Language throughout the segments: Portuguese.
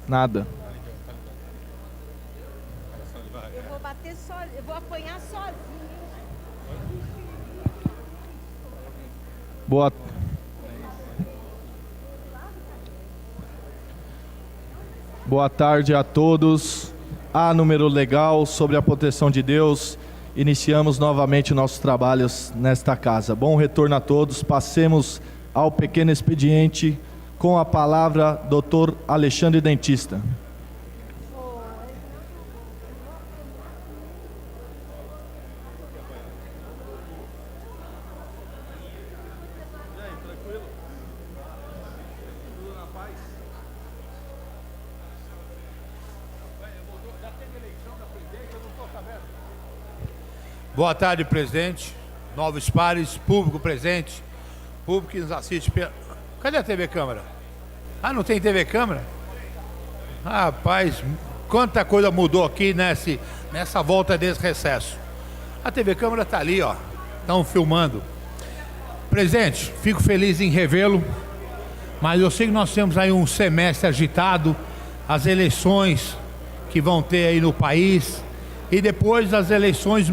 Nada. Eu vou bater só, eu vou apanhar sozinho. Boa. Boa tarde a todos. Há número legal sobre a proteção de Deus. Iniciamos novamente nossos trabalhos nesta casa. Bom retorno a todos. Passemos ao pequeno expediente com a palavra Dr. Alexandre Dentista. Boa tarde, presidente, novos pares, público presente, público que nos assiste. Cadê a TV Câmara? Ah, não tem TV Câmara? Rapaz, quanta coisa mudou aqui nessa volta desse recesso. A TV Câmara está ali, ó, estão filmando. Presidente, fico feliz em revê-lo, mas eu sei que nós temos aí um semestre agitado, as eleições que vão ter aí no país e depois as eleições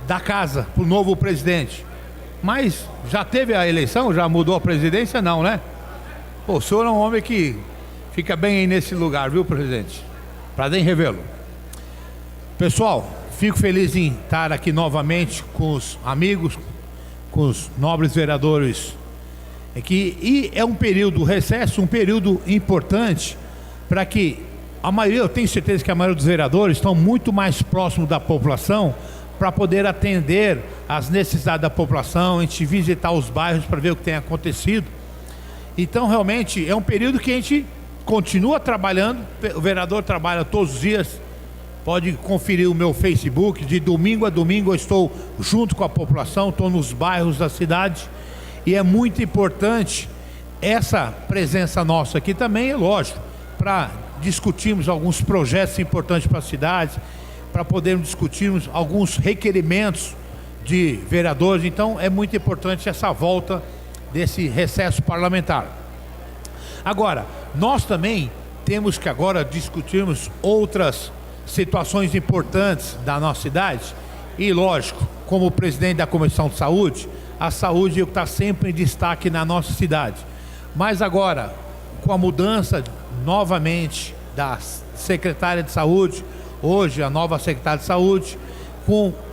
da casa para o novo presidente. Mas já teve a eleição? Já mudou a presidência? Não, né? Pô, o senhor é um homem que fica bem aí nesse lugar, viu, presidente? Prazer em revê-lo. Pessoal, fico feliz em estar aqui novamente com os amigos, com os nobres vereadores aqui. E é um período, recesso, um período importante para que a maioria, eu tenho certeza que a maioria dos vereadores estão muito mais próximos da população para poder atender às necessidades da população, a gente visitar os bairros para ver o que tem acontecido. Então, realmente, é um período que a gente continua trabalhando, o vereador trabalha todos os dias, pode conferir o meu Facebook, de domingo a domingo eu estou junto com a população, estou nos bairros da cidade, e é muito importante essa presença nossa aqui também, é lógico, para discutirmos alguns projetos importantes para a cidade, para podermos discutirmos alguns requerimentos de vereadores. Então é muito importante essa volta desse recesso parlamentar. Agora, nós também temos que agora discutirmos outras situações importantes da nossa cidade e, lógico, como presidente da Comissão de Saúde, a saúde está sempre em destaque na nossa cidade. Mas agora, com a mudança novamente da secretária de saúde, hoje a nova secretária de saúde,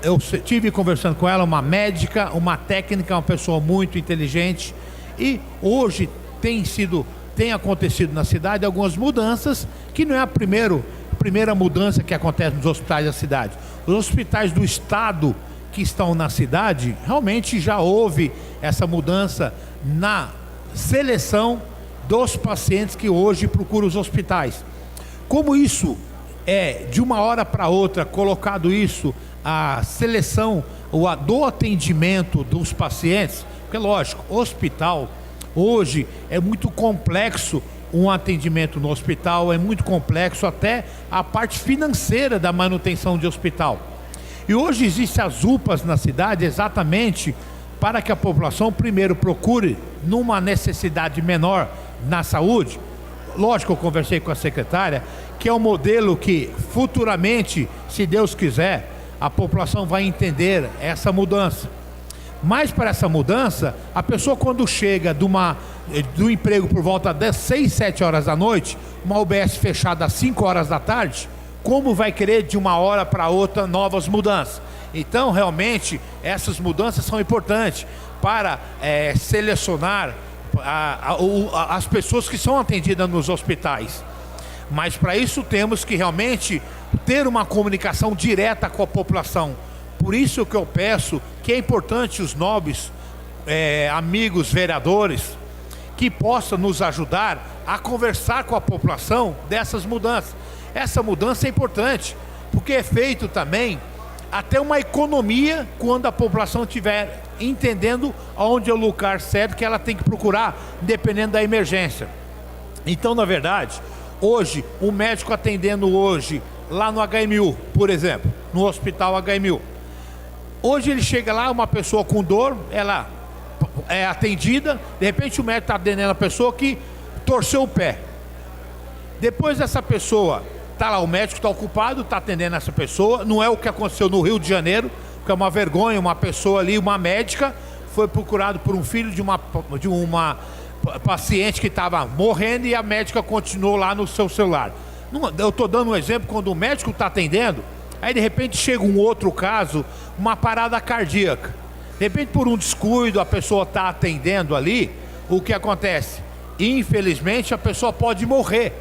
eu estive conversando com ela, uma médica, uma técnica, uma pessoa muito inteligente, e hoje tem acontecido na cidade algumas mudanças, que não é a primeira mudança que acontece nos hospitais da cidade. Os hospitais do estado que estão na cidade, realmente já houve essa mudança na seleção dos pacientes que hoje procuram os hospitais. Como isso é de uma hora para outra colocado isso, a seleção do atendimento dos pacientes, porque lógico, hospital hoje é muito complexo, um atendimento no hospital é muito complexo, até a parte financeira da manutenção de hospital. E hoje existem as UPAs na cidade exatamente para que a população primeiro procure numa necessidade menor na saúde. Lógico, eu conversei com a secretária, que é um modelo que futuramente, se Deus quiser, a população vai entender essa mudança. Mas para essa mudança, a pessoa quando chega do emprego por volta das 6, 7 horas da noite, uma UBS fechada às 5 horas da tarde, como vai querer de uma hora para outra novas mudanças? Então, realmente, essas mudanças são importantes para selecionar as pessoas que são atendidas nos hospitais. Mas para isso temos que realmente ter uma comunicação direta com a população. Por isso que eu peço que é importante os nobres amigos vereadores que possam nos ajudar a conversar com a população dessas mudanças. Essa mudança é importante, porque é feito também até uma economia quando a população estiver entendendo onde é o lugar certo que ela tem que procurar, dependendo da emergência. Então, na verdade, hoje, um médico atendendo hoje, lá no HMU, por exemplo, no hospital HMU, hoje ele chega lá, uma pessoa com dor, ela é atendida, de repente o médico está atendendo a pessoa que torceu o pé. Depois dessa pessoa, tá lá, o médico está ocupado, está atendendo essa pessoa. Não é o que aconteceu no Rio de Janeiro, que é uma vergonha, uma pessoa ali, uma médica, foi procurado por um filho de uma paciente que estava morrendo e a médica continuou lá no seu celular. Eu estou dando um exemplo, quando o médico está atendendo, aí de repente chega um outro caso, uma parada cardíaca. De repente, por um descuido, a pessoa está atendendo ali, o que acontece? Infelizmente, a pessoa pode morrer,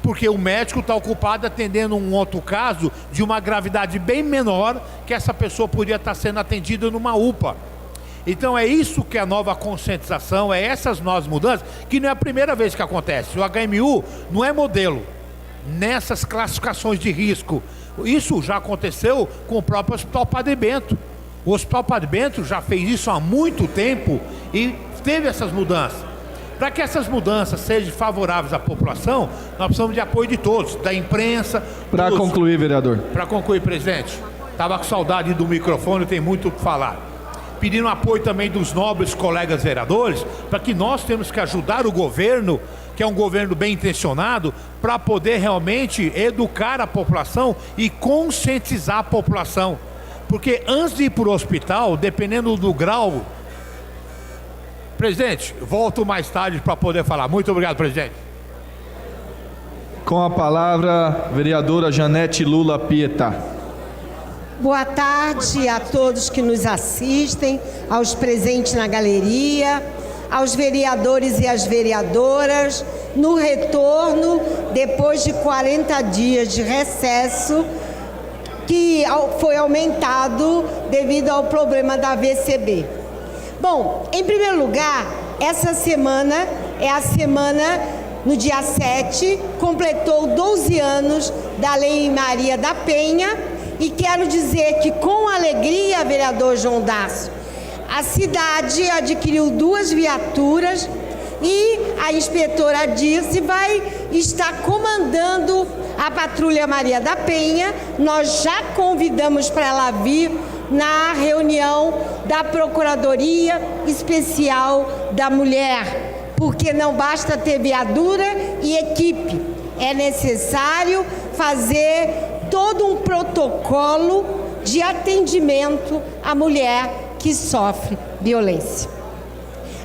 porque o médico está ocupado atendendo um outro caso de uma gravidade bem menor, que essa pessoa poderia estar sendo atendida numa UPA. Então é isso que é a nova conscientização, é essas novas mudanças, que não é a primeira vez que acontece. O HMU não é modelo nessas classificações de risco. Isso já aconteceu com o próprio Hospital Padre Bento. O Hospital Padre Bento já fez isso há muito tempo e teve essas mudanças. Para que essas mudanças sejam favoráveis à população, nós precisamos de apoio de todos, da imprensa. Para concluir, vereador. Para concluir, presidente, estava com saudade do microfone, tem muito o que falar. Pedindo apoio também dos nobres colegas vereadores, para que nós temos que ajudar o governo, que é um governo bem intencionado, para poder realmente educar a população e conscientizar a população. Porque antes de ir para o hospital, dependendo do grau... Presidente, volto mais tarde para poder falar. Muito obrigado, presidente. Com a palavra, vereadora Janete Lula Pietá. Boa tarde a todos que nos assistem, aos presentes na galeria, aos vereadores e às vereadoras, no retorno, depois de 40 dias de recesso, que foi aumentado devido ao problema da VCB. Bom, em primeiro lugar, essa semana é a semana, no dia 7, completou 12 anos da Lei Maria da Penha, e quero dizer que, com alegria, vereador João Dácio, a cidade adquiriu 2 viaturas e a inspetora Dirce vai estar comandando a Patrulha Maria da Penha. Nós já convidamos para ela vir na reunião da Procuradoria Especial da Mulher, porque não basta ter viatura e equipe, é necessário fazer todo um protocolo de atendimento à mulher que sofre violência.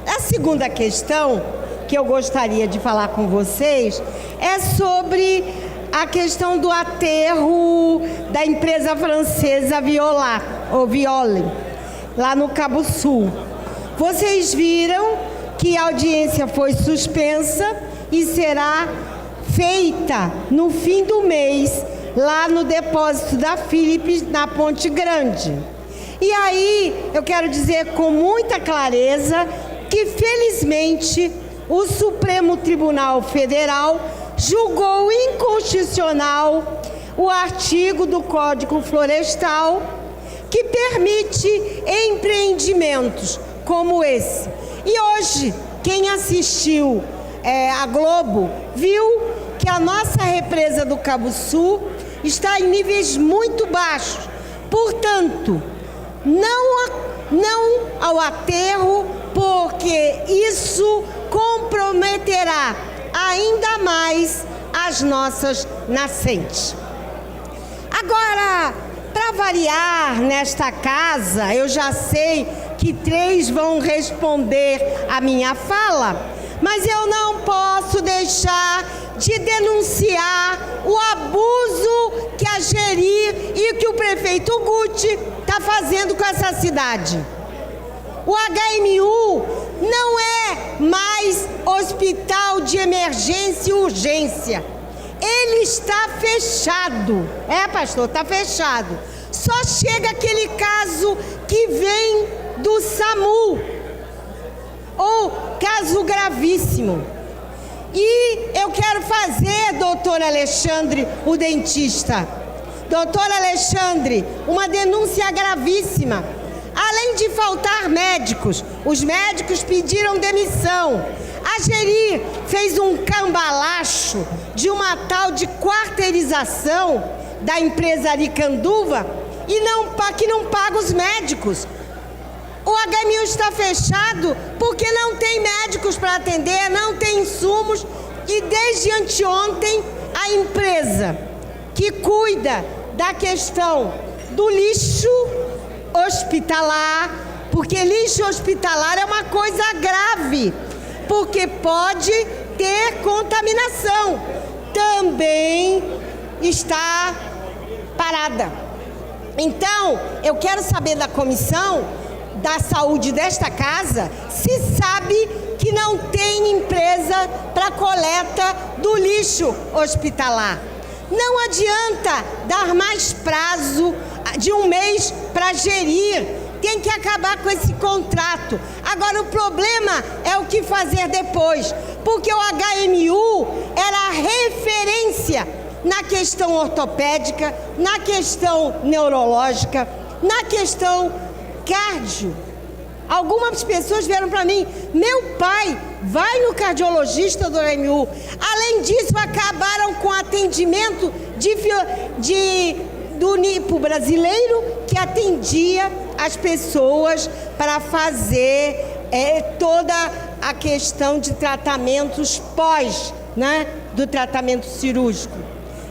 A segunda questão que eu gostaria de falar com vocês é sobre a questão do aterro da empresa francesa Viole, lá no Cabo Sul. Vocês viram que a audiência foi suspensa e será feita no fim do mês, lá no depósito da Philips, na Ponte Grande. E aí, eu quero dizer com muita clareza que, felizmente, o Supremo Tribunal Federal julgou inconstitucional o artigo do Código Florestal que permite empreendimentos como esse. E hoje, quem assistiu a Globo viu que a nossa represa do Cabo Sul está em níveis muito baixos. Portanto, não ao aterro, porque isso comprometerá ainda mais as nossas nascentes. Agora, para variar nesta casa, eu já sei que 3 vão responder a minha fala, mas eu não posso deixar de denunciar o abuso que a Gerir e que o prefeito Guti está fazendo com essa cidade. O HMU não é mais hospital de emergência e urgência. Ele está fechado. É, pastor, está fechado. Só chega aquele caso que vem do SAMU, ou caso gravíssimo. E eu quero fazer, doutor Alexandre, o dentista, doutor Alexandre, uma denúncia gravíssima. Além de faltar médicos, os médicos pediram demissão. A Gerir fez um cambalacho de uma tal de quarteirização da empresa Aricanduva e que não paga os médicos. O HMU está fechado porque não tem médicos para atender, não tem insumos, E desde anteontem, a empresa que cuida da questão do lixo hospitalar, porque lixo hospitalar é uma coisa grave, porque pode ter contaminação, também está parada. Então, eu quero saber da Comissão da Saúde desta casa se sabe que não tem empresa para coleta do lixo hospitalar. Não adianta dar mais prazo de um mês para gerir. Tem que acabar com esse contrato. Agora, o problema é o que fazer depois, porque o HMU era a referência na questão ortopédica, na questão neurológica, na questão cardio. Algumas pessoas vieram para mim: meu pai vai no cardiologista do HMU. Além disso, acabaram com atendimento do NIPO brasileiro, que atendia as pessoas para fazer toda a questão de tratamentos pós, né, do tratamento cirúrgico.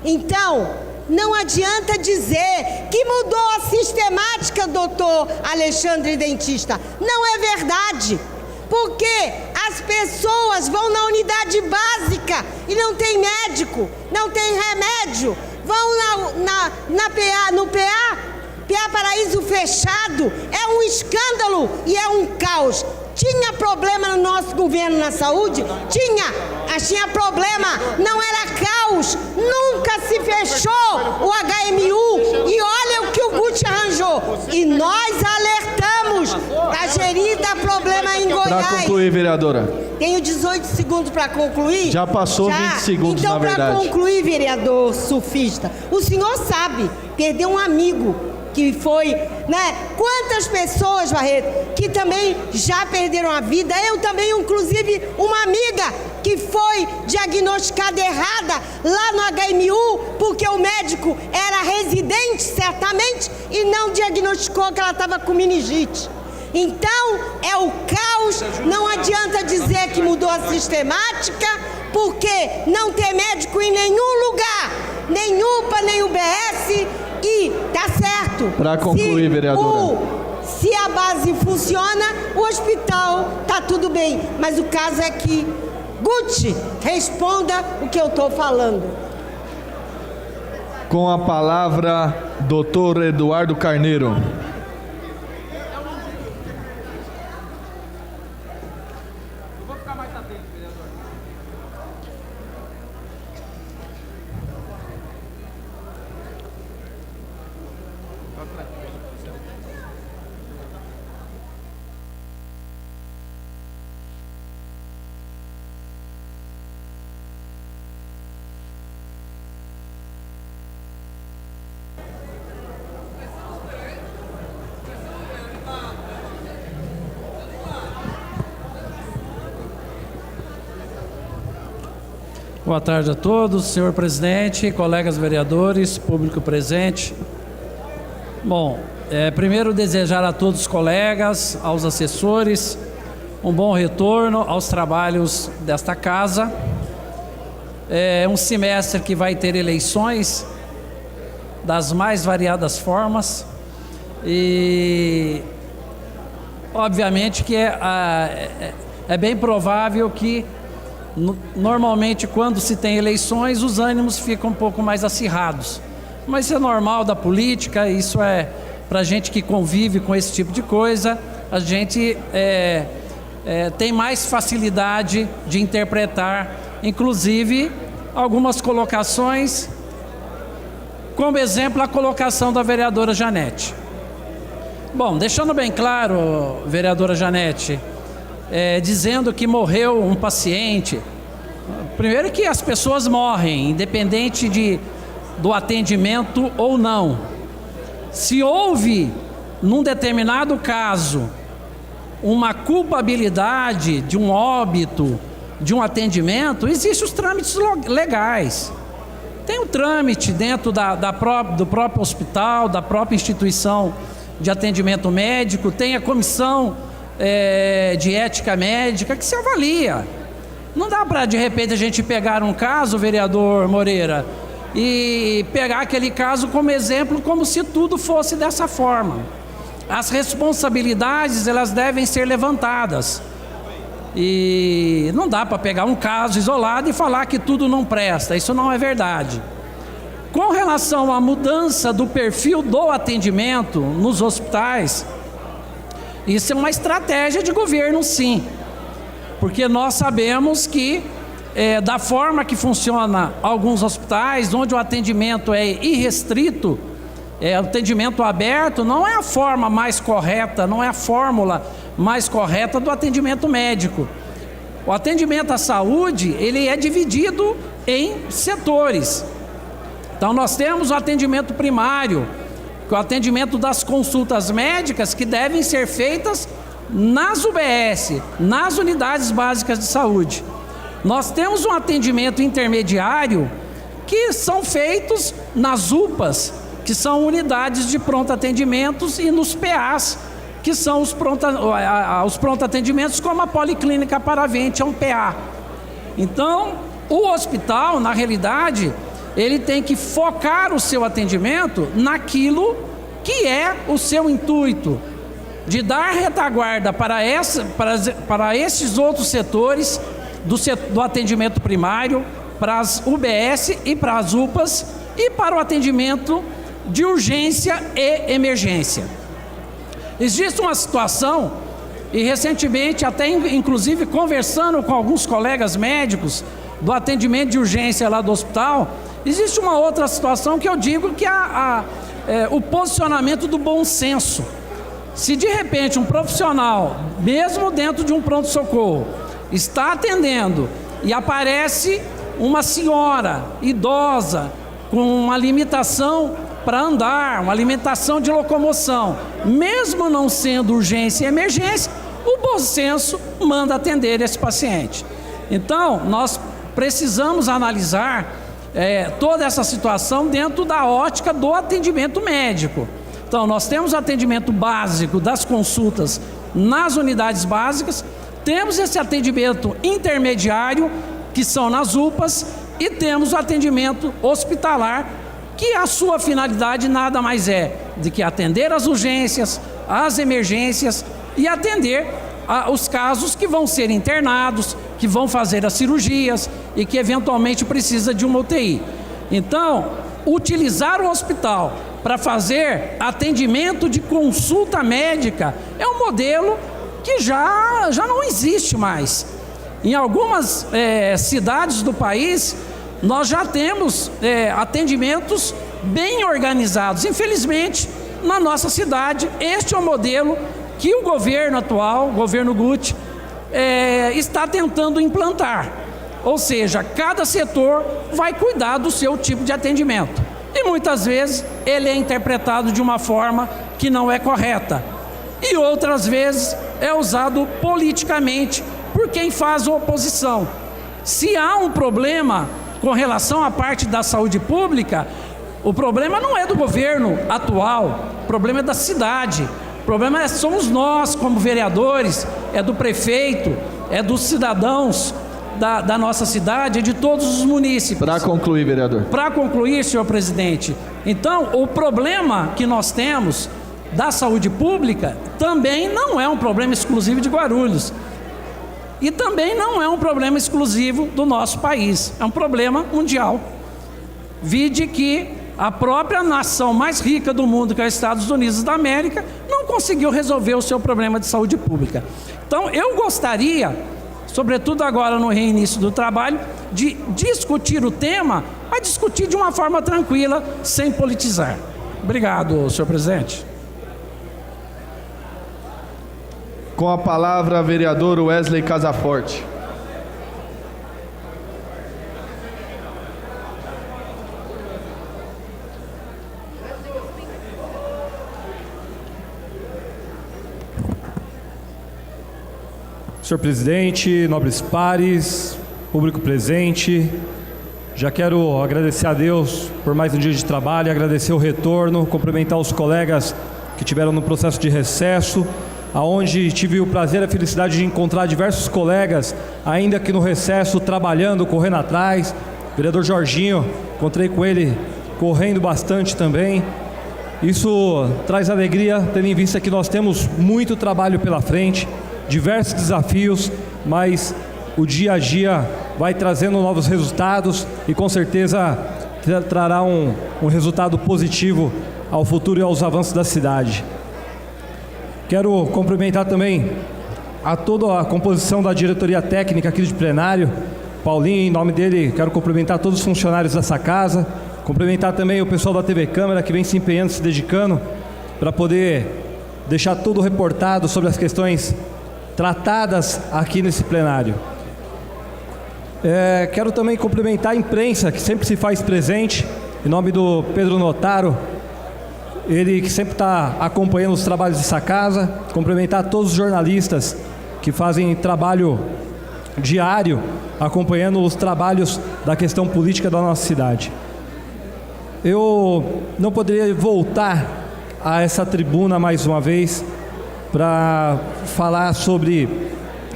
Então, não adianta dizer que mudou a sistemática, doutor Alexandre Dentista. Não é verdade. Porque as pessoas vão na unidade básica e não tem médico, não tem remédio. Vão no PA Paraíso fechado. É um escândalo e é um caos. Tinha problema no nosso governo na saúde? Tinha problema, não era caos, nunca se fechou o HMU, e olha o que o Guti arranjou, e nós alertamos da gerida problema em Goiás. Para concluir, vereadora. Tenho 18 segundos para concluir. Já passou 20 segundos, então, na verdade. Então, para concluir, vereador surfista, o senhor sabe, perdeu um amigo, que foi, né? Quantas pessoas, Barreto, que também já perderam a vida. Eu também, inclusive, uma amiga que foi diagnosticada errada lá no HMU, porque o médico era residente, certamente, e não diagnosticou que ela estava com meningite. Então, é o caos. Não adianta dizer que mudou a sistemática, porque não tem médico em nenhum lugar, nem UPA, nem UBS. E tá certo. Para concluir, vereadora. Se a base funciona, o hospital tá tudo bem. Mas o caso é que, Guti, responda o que eu estou falando. Com a palavra, doutor Eduardo Carneiro. Boa tarde a todos, senhor presidente, colegas vereadores, público presente. Bom, primeiro desejar a todos os colegas, aos assessores, um bom retorno aos trabalhos desta casa. É um semestre que vai ter eleições das mais variadas formas e obviamente que é bem provável que normalmente quando se tem eleições os ânimos ficam um pouco mais acirrados, mas isso é normal da política, isso é para gente que convive com esse tipo de coisa, a gente tem mais facilidade de interpretar, inclusive algumas colocações, como exemplo a colocação da vereadora Janete. Bom, deixando bem claro, vereadora Janete, dizendo que morreu um paciente. Primeiro que as pessoas morrem, independente do atendimento ou não. Se houve, num determinado caso, uma culpabilidade de um óbito, de um atendimento, existem os trâmites legais. Tem um trâmite dentro do próprio hospital, da própria instituição de atendimento médico, tem a comissão de ética médica que se avalia. Não dá para, de repente, a gente pegar um caso, vereador Moreira, e pegar aquele caso como exemplo, como se tudo fosse dessa forma. As responsabilidades, elas devem ser levantadas. E não dá para pegar um caso isolado e falar que tudo não presta. Isso não é verdade. Com relação à mudança do perfil do atendimento nos hospitais, isso é uma estratégia de governo, sim. Porque nós sabemos que, da forma que funciona alguns hospitais, onde o atendimento é irrestrito, o atendimento aberto, não é a forma mais correta, não é a fórmula mais correta do atendimento médico. O atendimento à saúde, ele é dividido em setores. Então nós temos o atendimento primário, que é o atendimento das consultas médicas que devem ser feitas nas UBS, nas unidades básicas de saúde. Nós temos um atendimento intermediário que são feitos nas UPAs, que são unidades de pronto atendimentos, e nos PAs, que são os pronto atendimentos, como a Policlínica Paravente, é um PA. Então, o hospital, na realidade, ele tem que focar o seu atendimento naquilo que é o seu intuito, de dar retaguarda para esses outros setores do atendimento primário, para as UBS e para as UPAs, e para o atendimento de urgência e emergência. Existe uma situação, e recentemente, até inclusive conversando com alguns colegas médicos do atendimento de urgência lá do hospital, existe uma outra situação que eu digo que é o posicionamento do bom senso. Se de repente um profissional, mesmo dentro de um pronto-socorro, está atendendo e aparece uma senhora idosa com uma limitação para andar, uma limitação de locomoção, mesmo não sendo urgência e emergência, o bom senso manda atender esse paciente. Então, nós precisamos analisar toda essa situação dentro da ótica do atendimento médico. Então, nós temos o atendimento básico das consultas nas unidades básicas, temos esse atendimento intermediário, que são nas UPAs, e temos o atendimento hospitalar, que a sua finalidade nada mais é de que atender as urgências, as emergências e atender os casos que vão ser internados, que vão fazer as cirurgias e que eventualmente precisa de uma UTI. Então, utilizar o hospital para fazer atendimento de consulta médica é um modelo que já não existe mais. Em algumas cidades do país, nós já temos atendimentos bem organizados. Infelizmente, na nossa cidade, este é o modelo que o governo atual, o governo Guti, está tentando implantar. Ou seja, cada setor vai cuidar do seu tipo de atendimento. E muitas vezes ele é interpretado de uma forma que não é correta. E outras vezes é usado politicamente por quem faz oposição. Se há um problema com relação à parte da saúde pública, o problema não é do governo atual, o problema é da cidade. O problema somos nós, como vereadores, é do prefeito, é dos cidadãos da nossa cidade, é de todos os munícipes. Para concluir, vereador. Para concluir, senhor presidente, então, o problema que nós temos da saúde pública também não é um problema exclusivo de Guarulhos. E também não é um problema exclusivo do nosso país, é um problema mundial. Vide que a própria nação mais rica do mundo, que é os Estados Unidos da América, não conseguiu resolver o seu problema de saúde pública. Então, eu gostaria, sobretudo agora no reinício do trabalho, de discutir o tema, mas discutir de uma forma tranquila, sem politizar. Obrigado, senhor presidente. Com a palavra, vereador Wesley Casaforte. Senhor presidente, nobres pares, público presente, já quero agradecer a Deus por mais um dia de trabalho, agradecer o retorno, cumprimentar os colegas que tiveram no processo de recesso, onde tive o prazer e a felicidade de encontrar diversos colegas, ainda aqui no recesso, trabalhando, correndo atrás. O vereador Jorginho, encontrei com ele correndo bastante também. Isso traz alegria, tendo em vista que nós temos muito trabalho pela frente, diversos desafios, mas o dia a dia vai trazendo novos resultados e com certeza trará um resultado positivo ao futuro e aos avanços da cidade. Quero cumprimentar também a toda a composição da diretoria técnica aqui de plenário. Paulinho, em nome dele, quero cumprimentar todos os funcionários dessa casa, cumprimentar também o pessoal da TV Câmara que vem se empenhando, se dedicando para poder deixar tudo reportado sobre as questões tratadas aqui nesse plenário. Quero também cumprimentar a imprensa que sempre se faz presente, em nome do Pedro Notaro, ele que sempre está acompanhando os trabalhos dessa casa. Cumprimentar todos os jornalistas que fazem trabalho diário, acompanhando os trabalhos da questão política da nossa cidade. Eu não poderia voltar a essa tribuna mais uma vez para falar sobre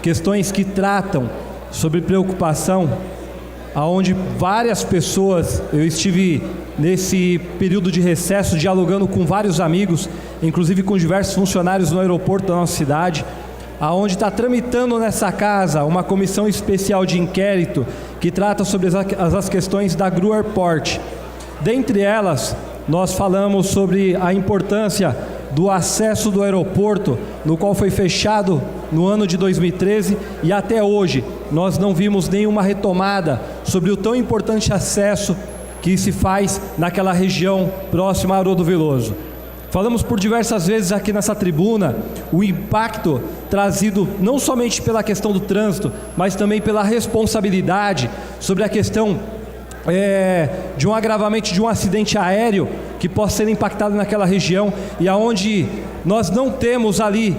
questões que tratam sobre preocupação, aonde várias pessoas, eu estive nesse período de recesso dialogando com vários amigos, inclusive com diversos funcionários no aeroporto da nossa cidade, aonde está tramitando nessa casa uma comissão especial de inquérito que trata sobre as questões da Gru Airport. Dentre elas, nós falamos sobre a importância do acesso do aeroporto, no qual foi fechado no ano de 2013 e até hoje nós não vimos nenhuma retomada sobre o tão importante acesso que se faz naquela região próxima a Haroldo Veloso. Falamos por diversas vezes aqui nessa tribuna o impacto trazido não somente pela questão do trânsito, mas também pela responsabilidade sobre a questão de um agravamento de um acidente aéreo que possa ser impactado naquela região, e aonde nós não temos ali,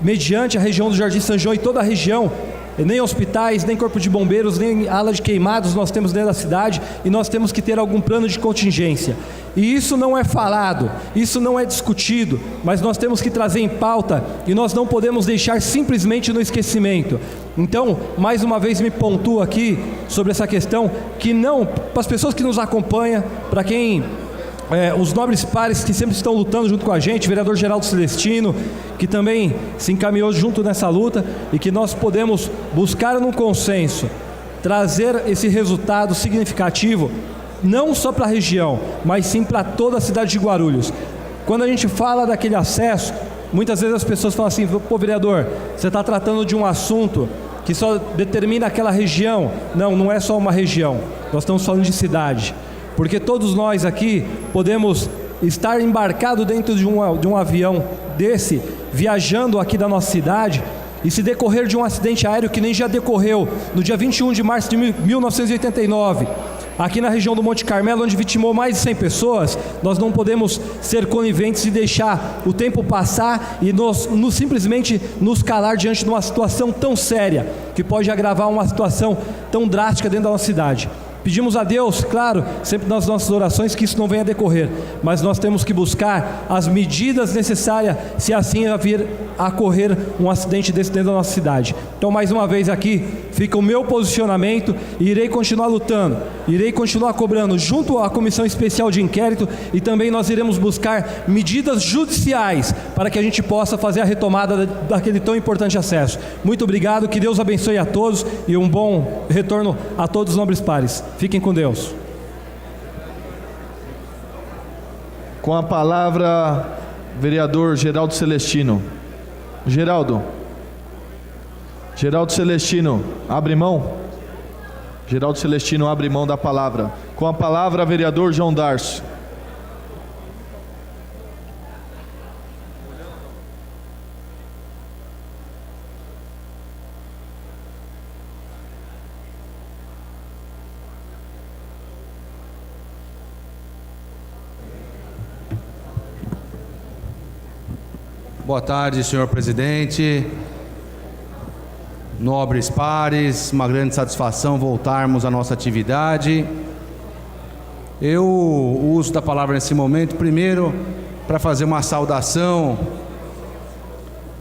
mediante a região do Jardim São João e toda a região, nem hospitais, nem corpo de bombeiros, nem ala de queimados nós temos dentro da cidade, e nós temos que ter algum plano de contingência. E isso não é falado, isso não é discutido, mas nós temos que trazer em pauta e nós não podemos deixar simplesmente no esquecimento. Então, mais uma vez me pontuo aqui sobre essa questão, que não, para as pessoas que nos acompanham, para quem... os nobres pares que sempre estão lutando junto com a gente, vereador Geraldo Celestino, que também se encaminhou junto nessa luta, e que nós podemos buscar num consenso, trazer esse resultado significativo, não só para a região, mas sim para toda a cidade de Guarulhos. Quando a gente fala daquele acesso, muitas vezes as pessoas falam assim: pô, vereador, você está tratando de um assunto que só determina aquela região. Não, não é só uma região, nós estamos falando de cidade. Porque todos nós aqui podemos estar embarcados dentro de um avião desse, viajando aqui da nossa cidade, e se decorrer de um acidente aéreo que nem já decorreu no dia 21 de março de 1989, aqui na região do Monte Carmelo, onde vitimou mais de 100 pessoas, nós não podemos ser coniventes e deixar o tempo passar e simplesmente nos calar diante de uma situação tão séria, que pode agravar uma situação tão drástica dentro da nossa cidade. Pedimos a Deus, claro, sempre nas nossas orações, que isso não venha a decorrer, mas nós temos que buscar as medidas necessárias se assim vir a ocorrer um acidente desse dentro da nossa cidade. Então, mais uma vez aqui fica o meu posicionamento, e irei continuar lutando, irei continuar cobrando junto à comissão especial de inquérito, e também nós iremos buscar medidas judiciais para que a gente possa fazer a retomada daquele tão importante acesso. Muito obrigado, que Deus abençoe a todos e um bom retorno a todos os nobres pares. Fiquem com Deus. Com a palavra, vereador Geraldo Celestino. Geraldo Celestino, abre mão. Geraldo Celestino abre mão da palavra. Com a palavra, vereador João Darcio. Boa tarde, senhor presidente, nobres pares, uma grande satisfação voltarmos à nossa atividade. Eu uso da palavra nesse momento, primeiro, para fazer uma saudação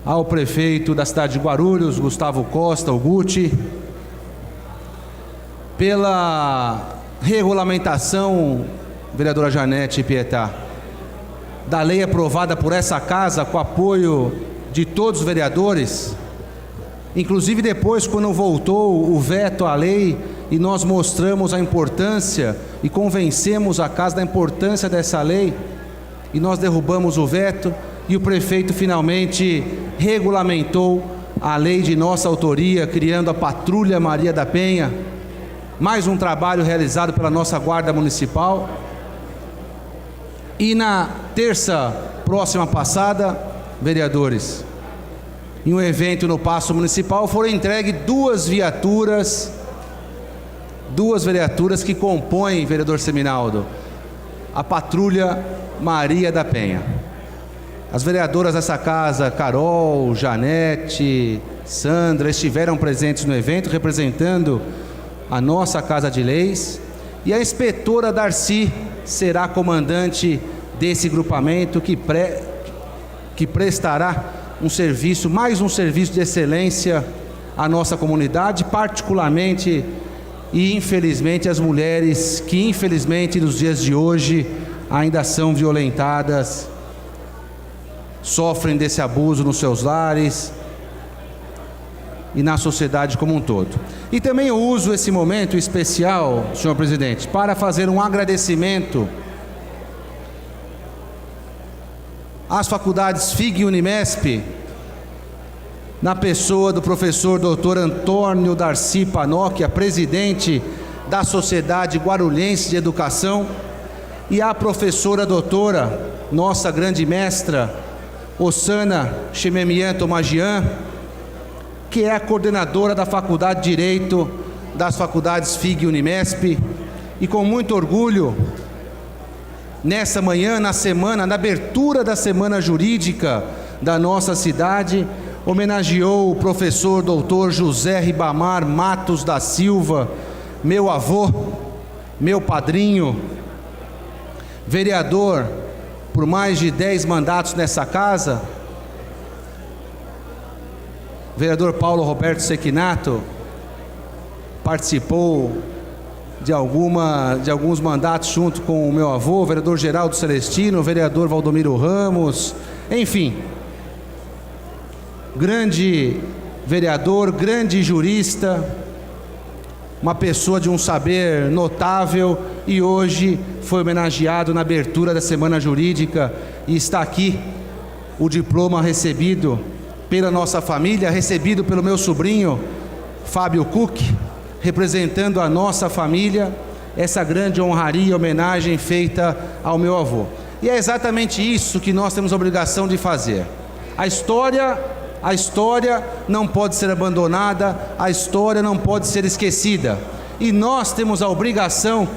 ao prefeito da cidade de Guarulhos, Gustavo Costa, o Guti, pela regulamentação, vereadora Janete Pietá, da lei aprovada por essa casa com apoio de todos os vereadores, inclusive depois quando voltou o veto à lei e nós mostramos a importância e convencemos a casa da importância dessa lei e nós derrubamos o veto e o prefeito finalmente regulamentou a lei de nossa autoria, criando a Patrulha Maria da Penha, mais um trabalho realizado pela nossa Guarda Municipal. E na terça próxima passada, vereadores, em um evento no Paço Municipal, foram entregues duas viaturas que compõem, vereador Seminaldo, a Patrulha Maria da Penha. As vereadoras dessa casa, Carol, Janete, Sandra, estiveram presentes no evento, representando a nossa Casa de Leis, e a inspetora Darcy será comandante desse grupamento que prestará um serviço, mais um serviço de excelência à nossa comunidade, particularmente e infelizmente as mulheres que infelizmente nos dias de hoje ainda são violentadas, sofrem desse abuso nos seus lares e na sociedade como um todo. E também eu uso esse momento especial, senhor presidente, para fazer um agradecimento às faculdades FIG e Unimesp, na pessoa do professor Dr. Antônio Darcy Panocchia, presidente da Sociedade Guarulhense de Educação, e à professora doutora, nossa grande mestra, Osana Chememian Tomagian, que é a coordenadora da Faculdade de Direito das faculdades FIG e Unimesp, e com muito orgulho, nessa manhã, na abertura da Semana Jurídica da nossa cidade, homenageou o professor doutor José Ribamar Matos da Silva, meu avô, meu padrinho, vereador por mais de 10 mandatos nessa casa, vereador Paulo Roberto Sequinato, participou de alguns mandatos junto com o meu avô, vereador Geraldo Celestino, vereador Valdomiro Ramos, enfim, grande vereador, grande jurista, uma pessoa de um saber notável, e hoje foi homenageado na abertura da Semana Jurídica, e está aqui o diploma recebido pela nossa família, recebido pelo meu sobrinho Fábio Cook, representando a nossa família, essa grande honraria e homenagem feita ao meu avô. E é exatamente isso que nós temos a obrigação de fazer. A história não pode ser abandonada, a história não pode ser esquecida. E nós temos a obrigação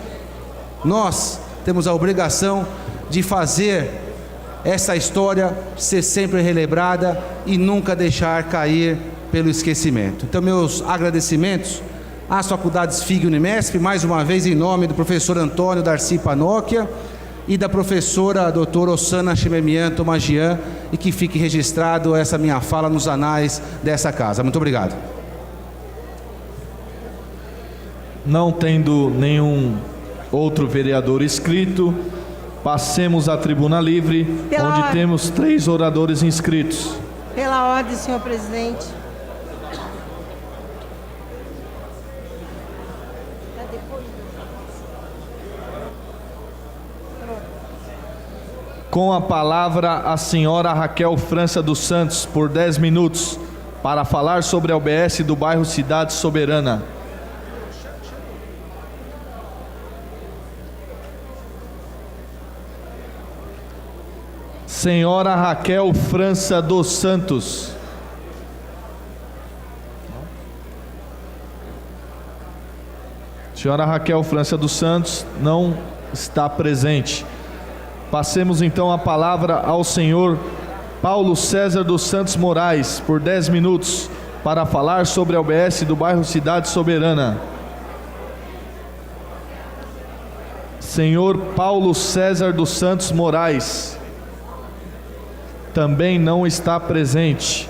de fazer essa história ser sempre relembrada e nunca deixar cair pelo esquecimento. Então, meus agradecimentos às faculdades FIG e Unimesp, mais uma vez em nome do professor Antônio Darcy Panocchia e da professora doutora Osana Chememian Tomagian, e que fique registrado essa minha fala nos anais dessa casa. Muito obrigado. Não tendo nenhum outro vereador inscrito, passemos à tribuna livre, onde temos 3 oradores inscritos. Pela ordem, senhor presidente. Com a palavra, a senhora Raquel França dos Santos, por 10 minutos, para falar sobre a UBS do bairro Cidade Soberana. Senhora Raquel França dos Santos. Senhora Raquel França dos Santos não está presente. Passemos então a palavra ao senhor Paulo César dos Santos Moraes, por 10 minutos, para falar sobre a UBS do bairro Cidade Soberana. Senhor Paulo César dos Santos Moraes também não está presente.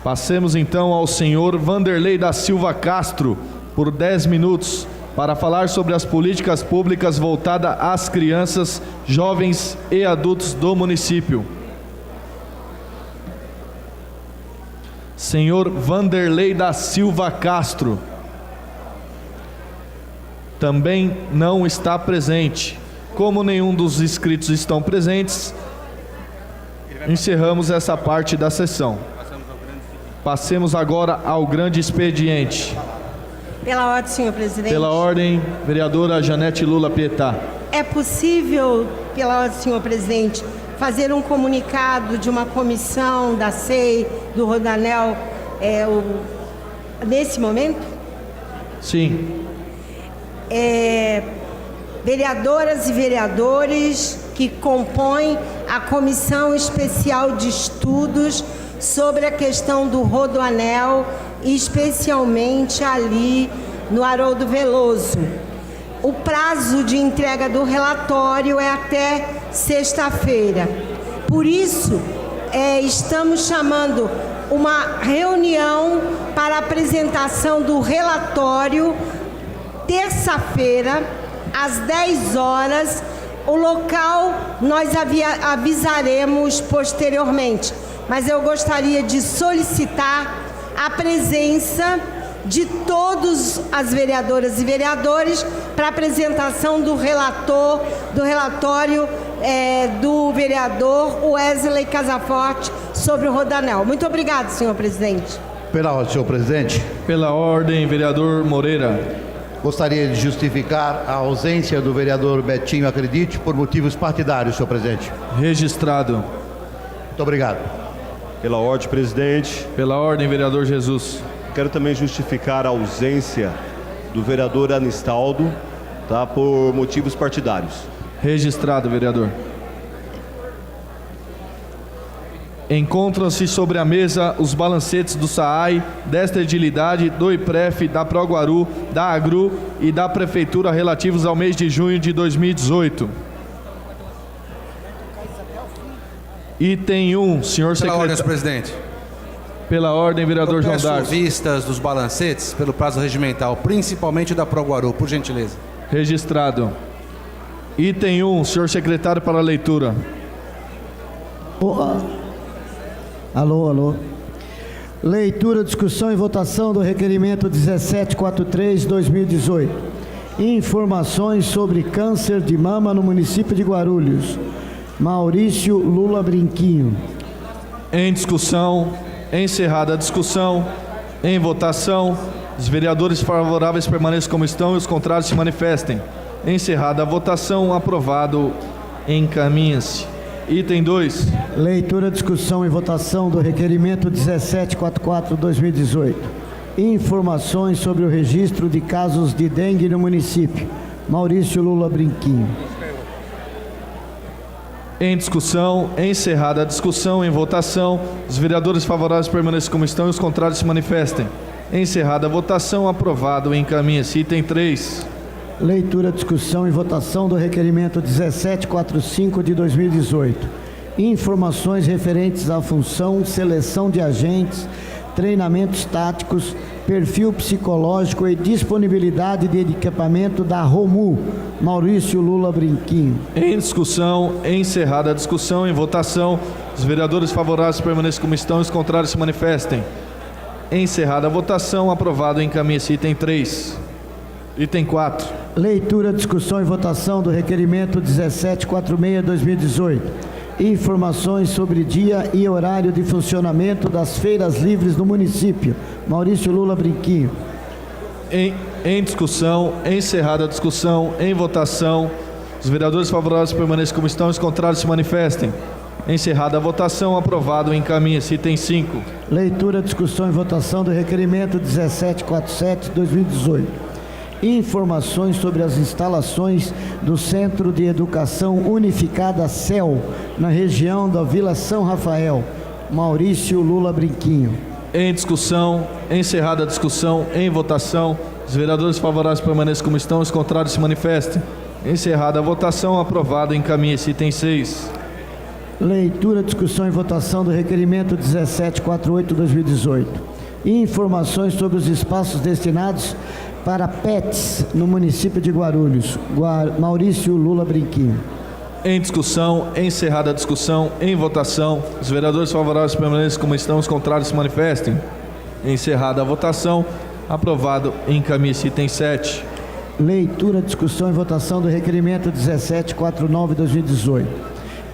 Passemos então ao senhor Vanderlei da Silva Castro, por 10 minutos, para falar sobre as políticas públicas voltadas às crianças, jovens e adultos do município. Senhor Vanderlei da Silva Castro também não está presente. Como nenhum dos inscritos estão presentes, encerramos essa parte da sessão. Passemos agora ao grande expediente. Pela ordem, senhor presidente. Pela ordem, vereadora Janete Lula Pietá. É possível, pela ordem, senhor presidente, fazer um comunicado de uma comissão da SEI, do Rodanel, nesse momento? Sim. Vereadoras e vereadores que compõem a Comissão Especial de Estudos sobre a questão do Rodoanel, especialmente ali no Haroldo Veloso. O prazo de entrega do relatório é até sexta-feira. Por isso, estamos chamando uma reunião para a apresentação do relatório terça-feira, às 10 horas. O local nós avisaremos posteriormente, mas eu gostaria de solicitar a presença de todos as vereadoras e vereadores para a apresentação do relatório do vereador Wesley Casaforte sobre o Rodanel. Muito obrigado, senhor presidente. Pela ordem, senhor presidente. Pela ordem, vereador Moreira. Gostaria de justificar a ausência do vereador Betinho Acredite por motivos partidários, senhor presidente. Registrado. Muito obrigado. Pela ordem, presidente. Pela ordem, vereador Jesus. Quero também justificar a ausência do vereador Anistaldo, tá, por motivos partidários. Registrado, vereador. Encontram-se sobre a mesa os balancetes do SAAI, desta edilidade, do IPREF, da Proguaru, da Agru e da Prefeitura relativos ao mês de junho de 2018. Item 1, senhor secretário. Pela ordem, senhor presidente. Pela ordem, vereador João Darcio. Peço vistas dos balancetes pelo prazo regimental, principalmente da Proguaru, por gentileza. Registrado. Item 1, senhor secretário para a leitura. Alô. Leitura, discussão e votação do requerimento 1743/2018. Informações sobre câncer de mama no município de Guarulhos. Maurício Lula Brinquinho. Em discussão, encerrada a discussão, em votação, os vereadores favoráveis permaneçam como estão e os contrários se manifestem. Encerrada a votação, aprovado, encaminha-se. Item 2. Leitura, discussão e votação do requerimento 1744/2018. Informações sobre o registro de casos de dengue no município. Maurício Lula Brinquinho. Em discussão, encerrada a discussão, em votação, os vereadores favoráveis permaneçam como estão e os contrários se manifestem. Encerrada a votação, aprovado, encaminha-se. Item 3. Leitura, discussão e votação do requerimento 1745/2018. Informações referentes à função, seleção de agentes, treinamentos táticos, perfil psicológico e disponibilidade de equipamento da ROMU. Maurício Lula Brinquinho. Em discussão, encerrada a discussão, em votação, os vereadores favoráveis permaneçam como estão e os contrários se manifestem. Encerrada a votação, aprovado, encaminha-se. Item 3. Item 4. Leitura, discussão e votação do requerimento 1746/2018. Informações sobre dia e horário de funcionamento das feiras livres no município. Maurício Lula Brinquinho. Em discussão, encerrada a discussão, em votação, os vereadores favoráveis permaneçam como estão e os contrários se manifestem. Encerrada a votação, aprovado, encaminha-se. Item 5. Leitura, discussão e votação do requerimento 1747/2018. Informações sobre as instalações do Centro de Educação Unificada CEL, na região da Vila São Rafael. Maurício Lula Brinquinho. Em discussão, encerrada a discussão, em votação, os vereadores favoráveis permaneçam como estão, os contrários se manifestem. Encerrada a votação, aprovado, encaminha-se. Item 6. Leitura, discussão e votação do requerimento 1748/2018. Informações sobre os espaços destinados para PETs no município de Guarulhos. Maurício Lula Brinquinho. Em discussão, encerrada a discussão, em votação. Os vereadores favoráveis permaneçam como estão, os contrários se manifestem. Encerrada a votação, aprovado. Encaminhe-se item 7. Leitura, discussão e votação do requerimento 1749/2018.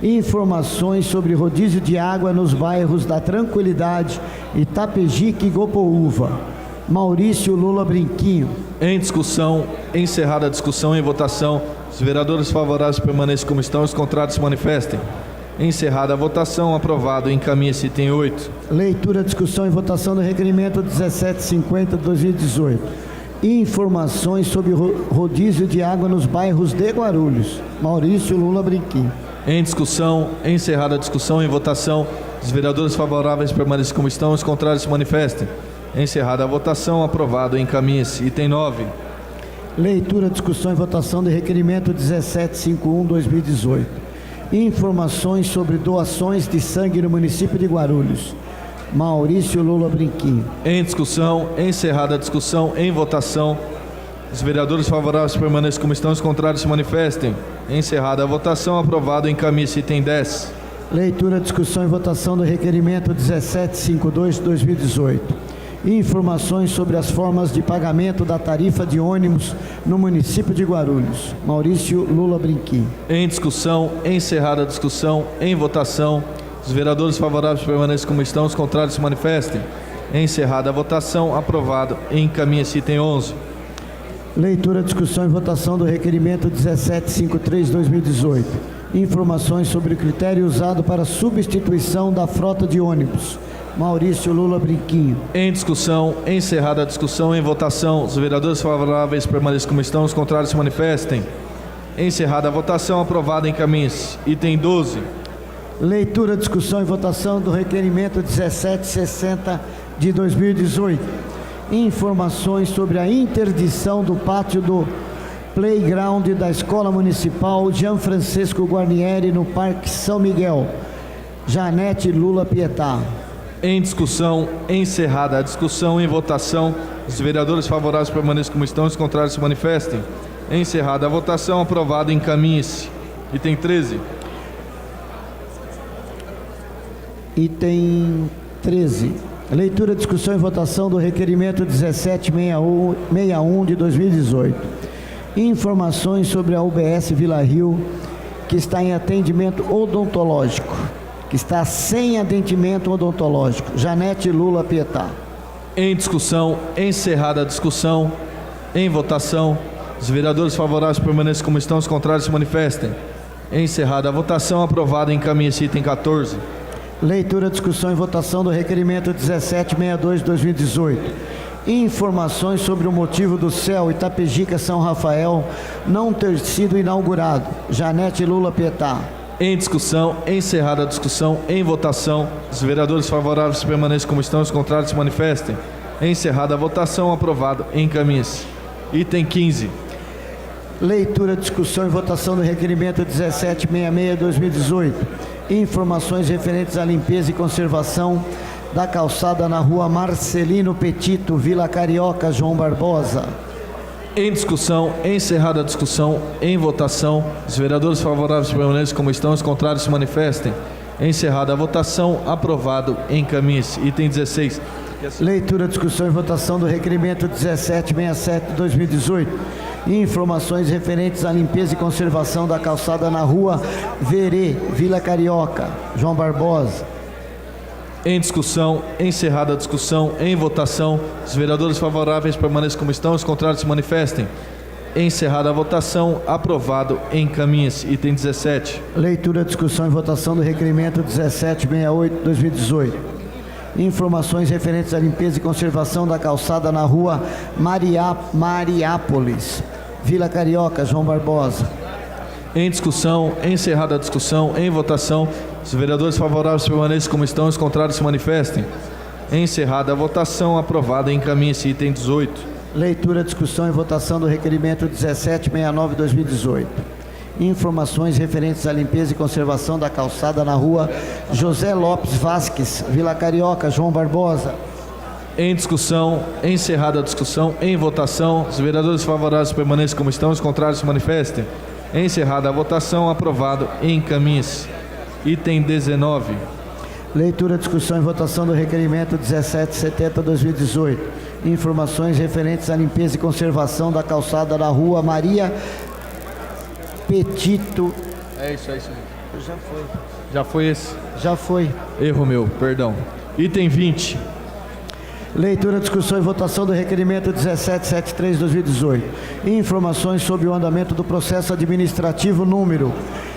Informações sobre rodízio de água nos bairros da Tranquilidade, Itapejique e Gopoúva. Maurício Lula Brinquinho. Em discussão, encerrada a discussão, em votação. Os vereadores favoráveis permaneçam como estão, os contrários se manifestem. Encerrada a votação, aprovado. Encaminhe-se item 8. Leitura, discussão e votação do requerimento 1750/2018. Informações sobre rodízio de água nos bairros de Guarulhos. Maurício Lula Brinquinho. Em discussão, encerrada a discussão, em votação. Os vereadores favoráveis permaneçam como estão, os contrários se manifestem. Encerrada a votação, aprovado. Encaminhe-se item 9. Leitura, discussão e votação do requerimento 1751/2018. Informações sobre doações de sangue no município de Guarulhos. Maurício Lula Brinquinho. Em discussão, encerrada a discussão, em votação. Os vereadores favoráveis permaneçam como estão, os contrários se manifestem. Encerrada a votação, aprovado. Encaminhe-se item 10. Leitura, discussão e votação do requerimento 1752/2018. Informações sobre as formas de pagamento da tarifa de ônibus no município de Guarulhos. Maurício Lula Brinquinho. Em discussão, encerrada a discussão, em votação. Os vereadores favoráveis permaneçam como estão, os contrários se manifestem. Encerrada a votação, aprovado. Encaminhe-se item 11. Leitura, discussão e votação do requerimento 1753/2018. Informações sobre o critério usado para substituição da frota de ônibus. Maurício Lula Brinquinho. Em discussão, encerrada a discussão, em votação. Os vereadores favoráveis permaneçam como estão, os contrários se manifestem. Encerrada a votação, aprovado. Encaminhe-se item 12. Leitura, discussão e votação do requerimento 1760/2018. Informações sobre a interdição do pátio do playground da Escola Municipal Jean Francisco Guarnieri no Parque São Miguel. Janete Lula Pietá. Em discussão, encerrada a discussão, em votação. Os vereadores favoráveis permaneçam como estão, os contrários se manifestem. Encerrada a votação, aprovado. Encaminhe-se item 13. Item 13. Leitura, discussão e votação do requerimento 1761/2018. Informações sobre a UBS Vila Rio, que está em atendimento odontológico, que está sem atendimento odontológico. Janete Lula Pietá. Em discussão, encerrada a discussão, em votação. Os vereadores favoráveis permaneçam como estão, os contrários se manifestem. Encerrada a votação, aprovado. Encaminhe-se item 14. Leitura, discussão e votação do requerimento 1762/2018. Informações sobre o motivo do CEL Itapejica São Rafael não ter sido inaugurado. Janete Lula Pietá. Em discussão, encerrada a discussão, em votação. Os vereadores favoráveis permaneçam como estão, os contrários se manifestem. Encerrada a votação, aprovado. Encaminhe-se item 15. Leitura, discussão e votação do requerimento 1766/2018. Informações referentes à limpeza e conservação da calçada na rua Marcelino Petito, Vila Carioca, João Barbosa. Em discussão, encerrada a discussão, em votação. Os vereadores favoráveis permaneçam como estão, os contrários se manifestem. Encerrada a votação, aprovado. Encaminhe-se item 16. Leitura, discussão e votação do requerimento 1767/2018. Informações referentes à limpeza e conservação da calçada na rua Verê, Vila Carioca, João Barbosa. Em discussão, encerrada a discussão, em votação. Os vereadores favoráveis permaneçam como estão, os contrários se manifestem. Encerrada a votação, aprovado. Encaminhe-se item 17. Leitura, discussão e votação do requerimento 1768/2018. Informações referentes à limpeza e conservação da calçada na rua Mariápolis, Vila Carioca, João Barbosa. Em discussão, encerrada a discussão, em votação. Os vereadores favoráveis permaneçam como estão, os contrários se manifestem. Encerrada a votação, aprovado. Encaminhe-se item 18. Leitura, discussão e votação do requerimento 1769/2018. Informações referentes à limpeza e conservação da calçada na rua José Lopes Vasques, Vila Carioca. João Barbosa. Em discussão, encerrada a discussão, em votação, os vereadores favoráveis permaneçam como estão, os contrários se manifestem. Encerrada a votação, aprovado, encaminhe-se. Item 19. Leitura, discussão e votação do requerimento 1770/2018. Informações referentes à limpeza e conservação da calçada da rua Maria Petito. É isso mesmo. Já foi. Já foi esse? Já foi. Erro meu, perdão. Item 20. Leitura, discussão e votação do requerimento 1773/2018. Informações sobre o andamento do processo administrativo número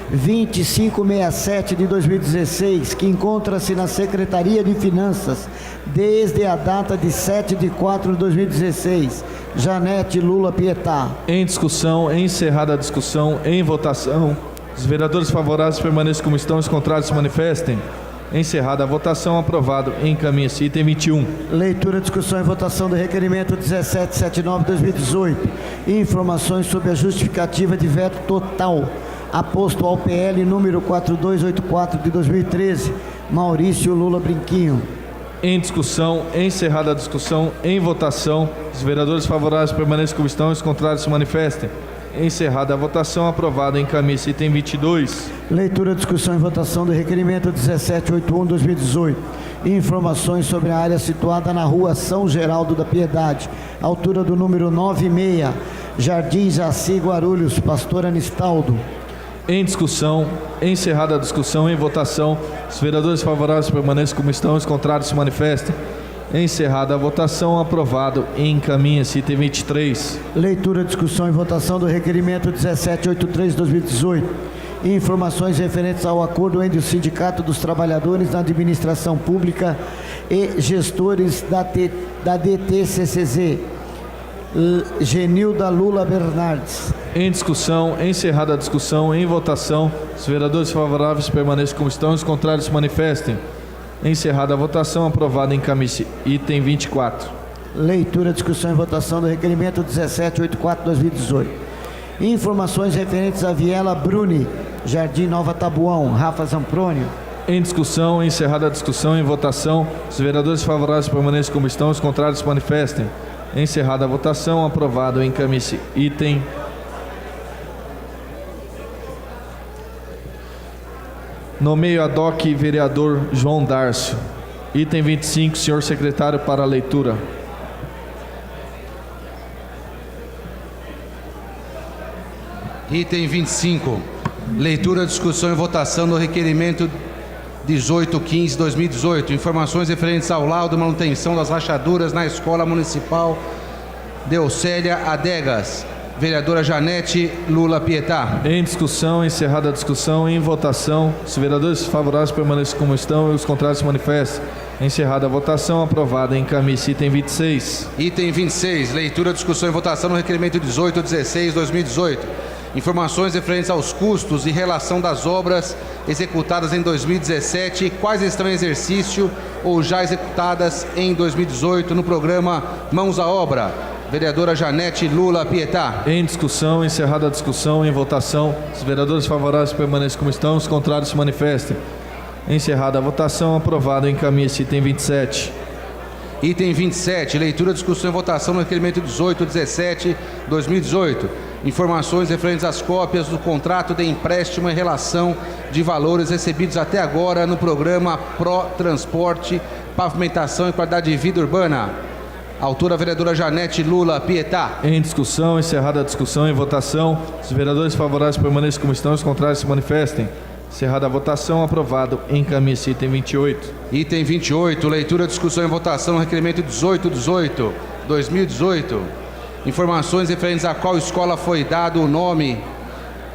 2567 de 2016, que encontra-se na Secretaria de Finanças desde a data de 7/4/2016. Janete Lula Pietá. Em discussão, encerrada a discussão, em votação, os vereadores favoráveis permaneçam como estão, os contrários se manifestem. Encerrada a votação, aprovado, encaminha-se. Item 21. Leitura, discussão e votação do requerimento 1779/2018. Informações sobre a justificativa de veto total aposto ao PL número 4284 de 2013. Maurício Lula Brinquinho. Em discussão, encerrada a discussão, em votação, os vereadores favoráveis permaneçam como estão, os contrários se manifestem. Encerrada a votação, aprovado, encaminhe-se. Item 22. Leitura, discussão e votação do requerimento 1781/2018. Informações sobre a área situada na rua São Geraldo da Piedade, altura do número 96, Jardim Jaci, Guarulhos. Pastor Anistaldo. Em discussão, encerrada a discussão, em votação, os vereadores favoráveis permaneçam como estão, os contrários se manifestem. Encerrada a votação, aprovado, encaminha-se. Item 23. Leitura, discussão e votação do requerimento 1783/2018. Informações referentes ao acordo entre o Sindicato dos Trabalhadores na Administração Pública e gestores da DTCCZ. Genilda Lula Bernardes. Em discussão, encerrada a discussão, em votação, os vereadores favoráveis permaneçam como estão, os contrários se manifestem. Encerrada a votação, aprovado, encaminhe-se. Item 24. Leitura, discussão e votação do requerimento 1784/2018. Informações referentes a Viela Bruni, Jardim Nova Tabuão. Rafa Zamprônio. Em discussão, encerrada a discussão, em votação, os vereadores favoráveis permaneçam como estão, os contrários se manifestem. Encerrada a votação, aprovado, encaminhe-se. Item. Nomeio ad hoc vereador João Dárcio. Item 25, senhor secretário, para a leitura. Item 25. Leitura, discussão e votação do requerimento 1815/2018. Informações referentes ao laudo de manutenção das rachaduras na Escola Municipal Deucélia Adegas. Vereadora Janete Lula Pietá. Em discussão, encerrada a discussão, em votação, os vereadores favoráveis permaneçam como estão e os contrários se manifestem. Encerrada a votação, aprovada, encaminhe-se. Item 26. Item 26. Leitura, discussão e votação no requerimento 1816/2018. Informações referentes aos custos e relação das obras executadas em 2017 e quais estão em exercício ou já executadas em 2018 no programa Mãos à Obra. Vereadora Janete Lula Pietá. Em discussão, encerrada a discussão, em votação, os vereadores favoráveis permaneçam como estão, os contrários se manifestem. Encerrada a votação, aprovado, encaminhe-se. Item 27. Item 27, leitura, discussão e votação no requerimento 1817/2018. Informações referentes às cópias do contrato de empréstimo em relação de valores recebidos até agora no programa Pro Transporte, Pavimentação e Qualidade de Vida Urbana. Autora, vereadora Janete Lula Pietá. Em discussão, encerrada a discussão, em votação, os vereadores favoráveis permaneçam como estão, os contrários se manifestem. Encerrada a votação, aprovado, encaminhe-se. Item 28. Item 28, leitura, discussão e votação no requerimento 1818/2018. Informações referentes a qual escola foi dado o nome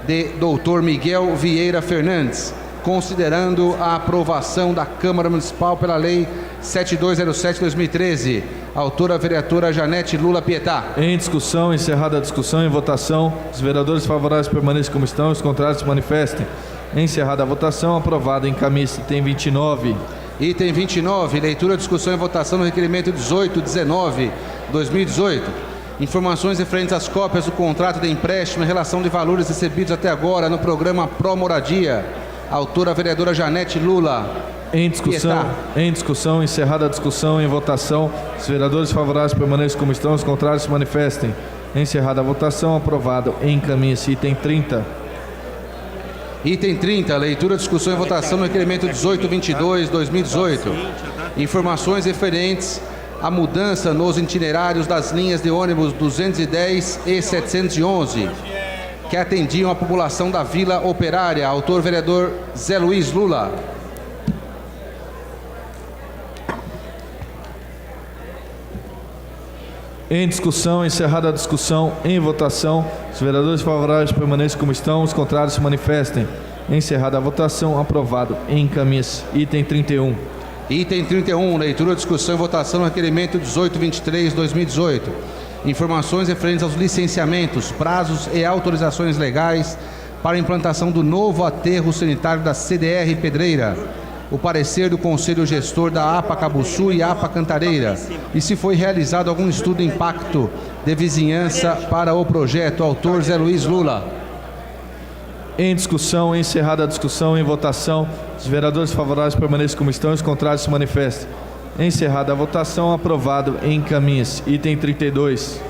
de Dr. Miguel Vieira Fernandes, considerando a aprovação da Câmara Municipal pela Lei 7207/2013. Autora, vereadora Janete Lula Pietá. Em discussão, encerrada a discussão, em votação, os vereadores favoráveis permaneçam como estão, os contrários se manifestem. Encerrada a votação, aprovado, encaminhe-se. Item 29. Item 29, leitura, discussão e votação no requerimento 1819/2018. Informações referentes às cópias do contrato de empréstimo em relação de valores recebidos até agora no programa Pro Moradia. Autora a vereadora Janete Lula. Em discussão, encerrada a discussão, em votação. Os vereadores favoráveis permaneçam como estão, os contrários se manifestem. Encerrada a votação, aprovado. Encaminha-se. Item 30. Item 30, leitura, discussão e votação no requerimento 1822/2018. Informações referentes à mudança nos itinerários das linhas de ônibus 210 e 711, que atendiam a população da Vila Operária. Autor vereador Zé Luiz Lula. Em discussão, encerrada a discussão, em votação. Os vereadores favoráveis permaneçam como estão, os contrários se manifestem. Encerrada a votação, aprovado. Encaminha-se. Item 31. Item 31, leitura, discussão e votação no requerimento 1823/2018. Informações referentes aos licenciamentos, prazos e autorizações legais para a implantação do novo aterro sanitário da CDR Pedreira. O parecer do Conselho Gestor da APA Cabuçu e APA Cantareira e se foi realizado algum estudo de impacto de vizinhança para o projeto. Autor Zé Luiz Lula. Em discussão, encerrada a discussão, em votação. Os vereadores favoráveis permaneçam como estão, os contrários se manifestem. Encerrada a votação, aprovado. Encaminha-se. Item 32.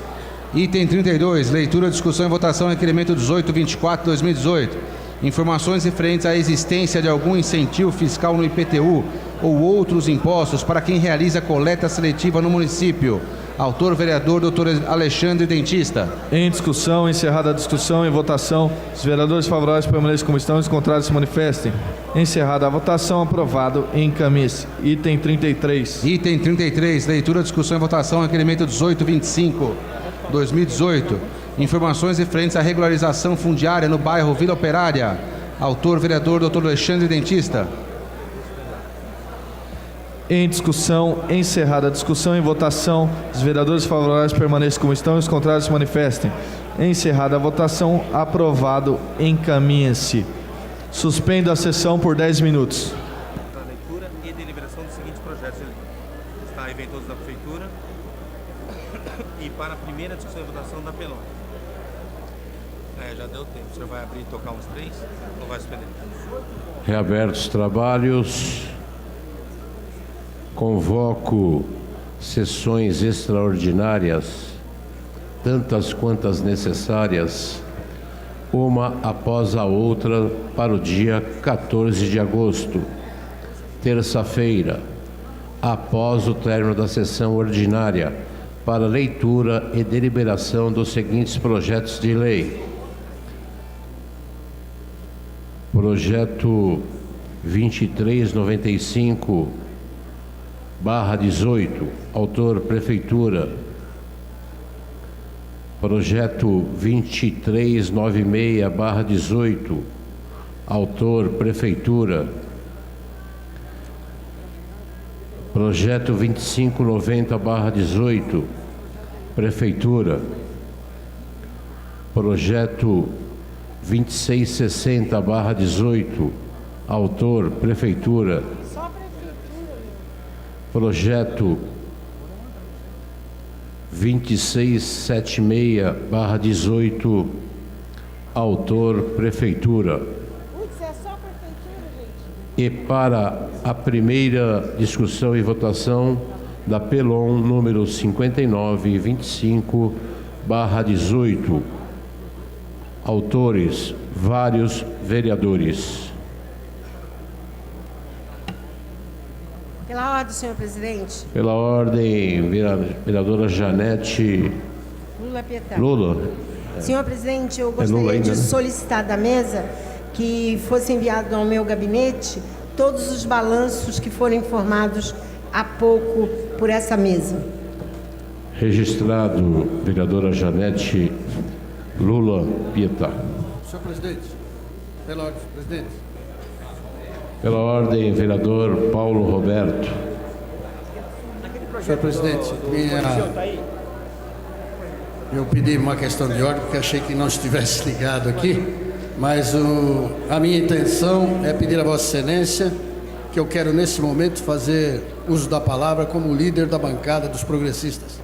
Item 32, leitura, discussão e votação, requerimento 1824/2018. Informações referentes à existência de algum incentivo fiscal no IPTU ou outros impostos para quem realiza coleta seletiva no município. Autor vereador Dr. Alexandre Dentista. Em discussão, encerrada a discussão, em votação. Os vereadores favoráveis permaneçam como estão, os contrários se manifestem. Encerrada a votação, aprovado. Encaminhe-se. Item 33. Item 33, leitura, discussão e votação, requerimento 1825/2018. Informações referentes à regularização fundiária no bairro Vila Operária. Autor vereador Dr. Alexandre Dentista. Em discussão, encerrada a discussão, em votação. Os vereadores favoráveis permaneçam como estão e os contrários se manifestem. Encerrada a votação, aprovado. Encaminha-se. Suspendo a sessão por 10 minutos. Para a leitura e deliberação dos seguintes projetos de lei. Está aí, vem todos da Prefeitura. E para a primeira discussão e votação da Pelon. Já deu tempo. O senhor vai abrir e tocar uns 3 ou vai suspender? Reabertos os trabalhos. Convoco sessões extraordinárias, tantas quantas necessárias, uma após a outra, para o dia 14 de agosto, terça-feira, após o término da sessão ordinária, para leitura e deliberação dos seguintes projetos de lei. Projeto 2395/18, autor Prefeitura. Projeto 2396/18, autor Prefeitura. Projeto 2590/18, Prefeitura. Projeto 2660/18, autor Prefeitura. Projeto 2676/18, autor Prefeitura. E para a primeira discussão e votação da Pelon número 5925/18, autores vários vereadores. Pela ordem, senhor presidente. Pela ordem, vereadora Janete Lula Pietá. Lula. Senhor presidente, eu gostaria de solicitar da mesa que fosse enviado ao meu gabinete todos os balanços que foram informados há pouco por essa mesa. Registrado, vereadora Janete Lula Pietá. Senhor presidente, pela ordem, presidente. Pela ordem, vereador Paulo Roberto. Senhor presidente, eu pedi uma questão de ordem porque achei que não estivesse ligado aqui, mas a minha intenção é pedir a Vossa Excelência que eu quero nesse momento fazer uso da palavra como líder da bancada dos progressistas.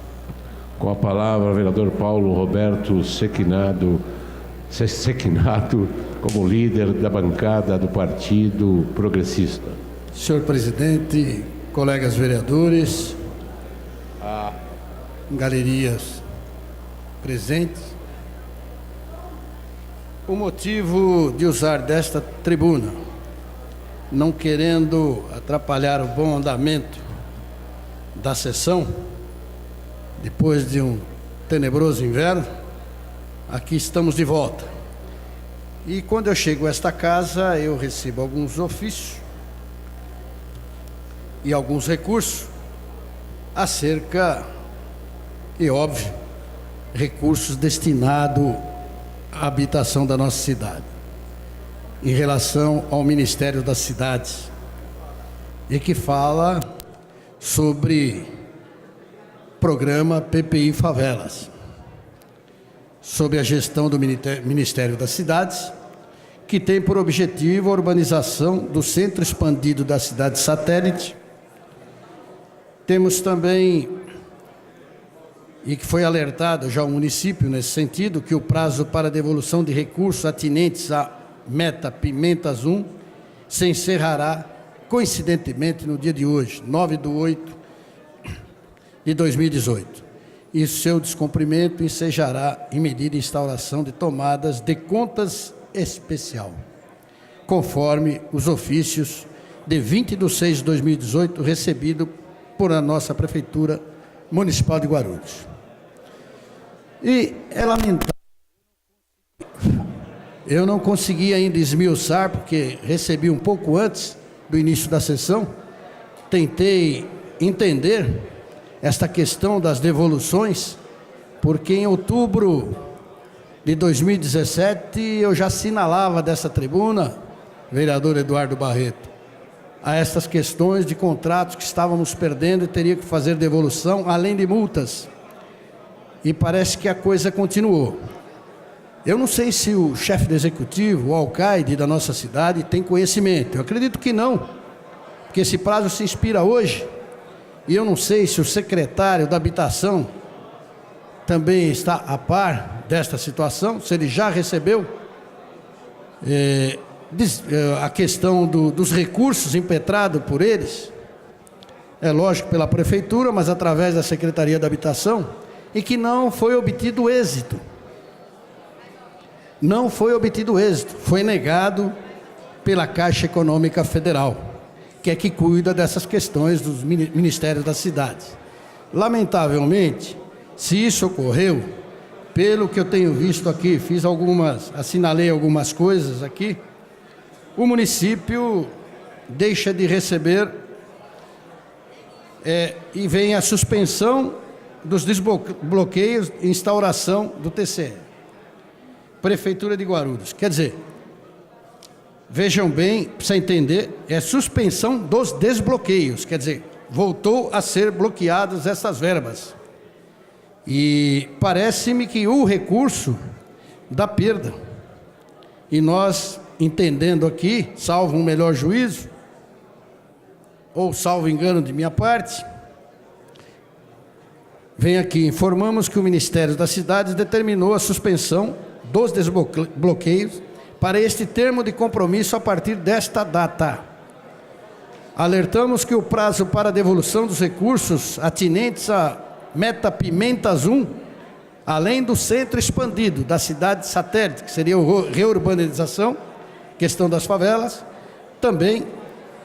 Com a palavra, o vereador Paulo Roberto Sequinato, como líder da bancada do Partido Progressista. Senhor presidente, colegas vereadores, galerias presentes, o motivo de usar desta tribuna, não querendo atrapalhar o bom andamento da sessão, depois de um tenebroso inverno, aqui estamos de volta. E quando eu chego a esta casa, eu recebo alguns ofícios e alguns recursos acerca, e óbvio, recursos destinados à habitação da nossa cidade, em relação ao Ministério das Cidades, e que fala sobre programa PPI Favelas, sobre a gestão do Ministério das Cidades, que tem por objetivo a urbanização do centro expandido da cidade satélite. Temos também, e que foi alertado já o município nesse sentido, que o prazo para devolução de recursos atinentes à meta Pimentas 1 se encerrará coincidentemente no dia de hoje, 9/8 de 2018. E seu descumprimento ensejará em medida de instauração de tomadas de contas especial, conforme os ofícios de 20/6/2018 recebido por a nossa Prefeitura Municipal de Guarulhos. E é lamentável, eu não consegui ainda esmiuçar, porque recebi um pouco antes do início da sessão, tentei entender esta questão das devoluções, porque em outubro de 2017 eu já assinalava dessa tribuna, vereador Eduardo Barreto, a estas questões de contratos que estávamos perdendo e teria que fazer devolução, além de multas. E parece que a coisa continuou. Eu não sei se o chefe do executivo, o alcaide da nossa cidade, tem conhecimento. Eu acredito que não, porque esse prazo se expira hoje. E eu não sei se o secretário da Habitação também está a par desta situação, se ele já recebeu a questão dos recursos impetrados por eles, é lógico pela Prefeitura, mas através da Secretaria da Habitação, e que não foi obtido êxito. Não foi obtido êxito, foi negado pela Caixa Econômica Federal, que é que cuida dessas questões dos ministérios das cidades. Lamentavelmente, se isso ocorreu, pelo que eu tenho visto aqui, assinalei algumas coisas aqui, o município deixa de receber e vem a suspensão dos desbloqueios e instauração do TCE. Prefeitura de Guarulhos. Quer dizer, vejam bem, precisa entender, é suspensão dos desbloqueios, quer dizer, voltou a ser bloqueadas essas verbas. E parece-me que o recurso dá perda. E nós, entendendo aqui, salvo um melhor juízo, ou salvo engano de minha parte, vem aqui, informamos que o Ministério das Cidades determinou a suspensão dos desbloqueios para este termo de compromisso a partir desta data. Alertamos que o prazo para a devolução dos recursos atinentes à meta Pimentas 1, além do centro expandido da cidade satélite, que seria a reurbanização, questão das favelas, também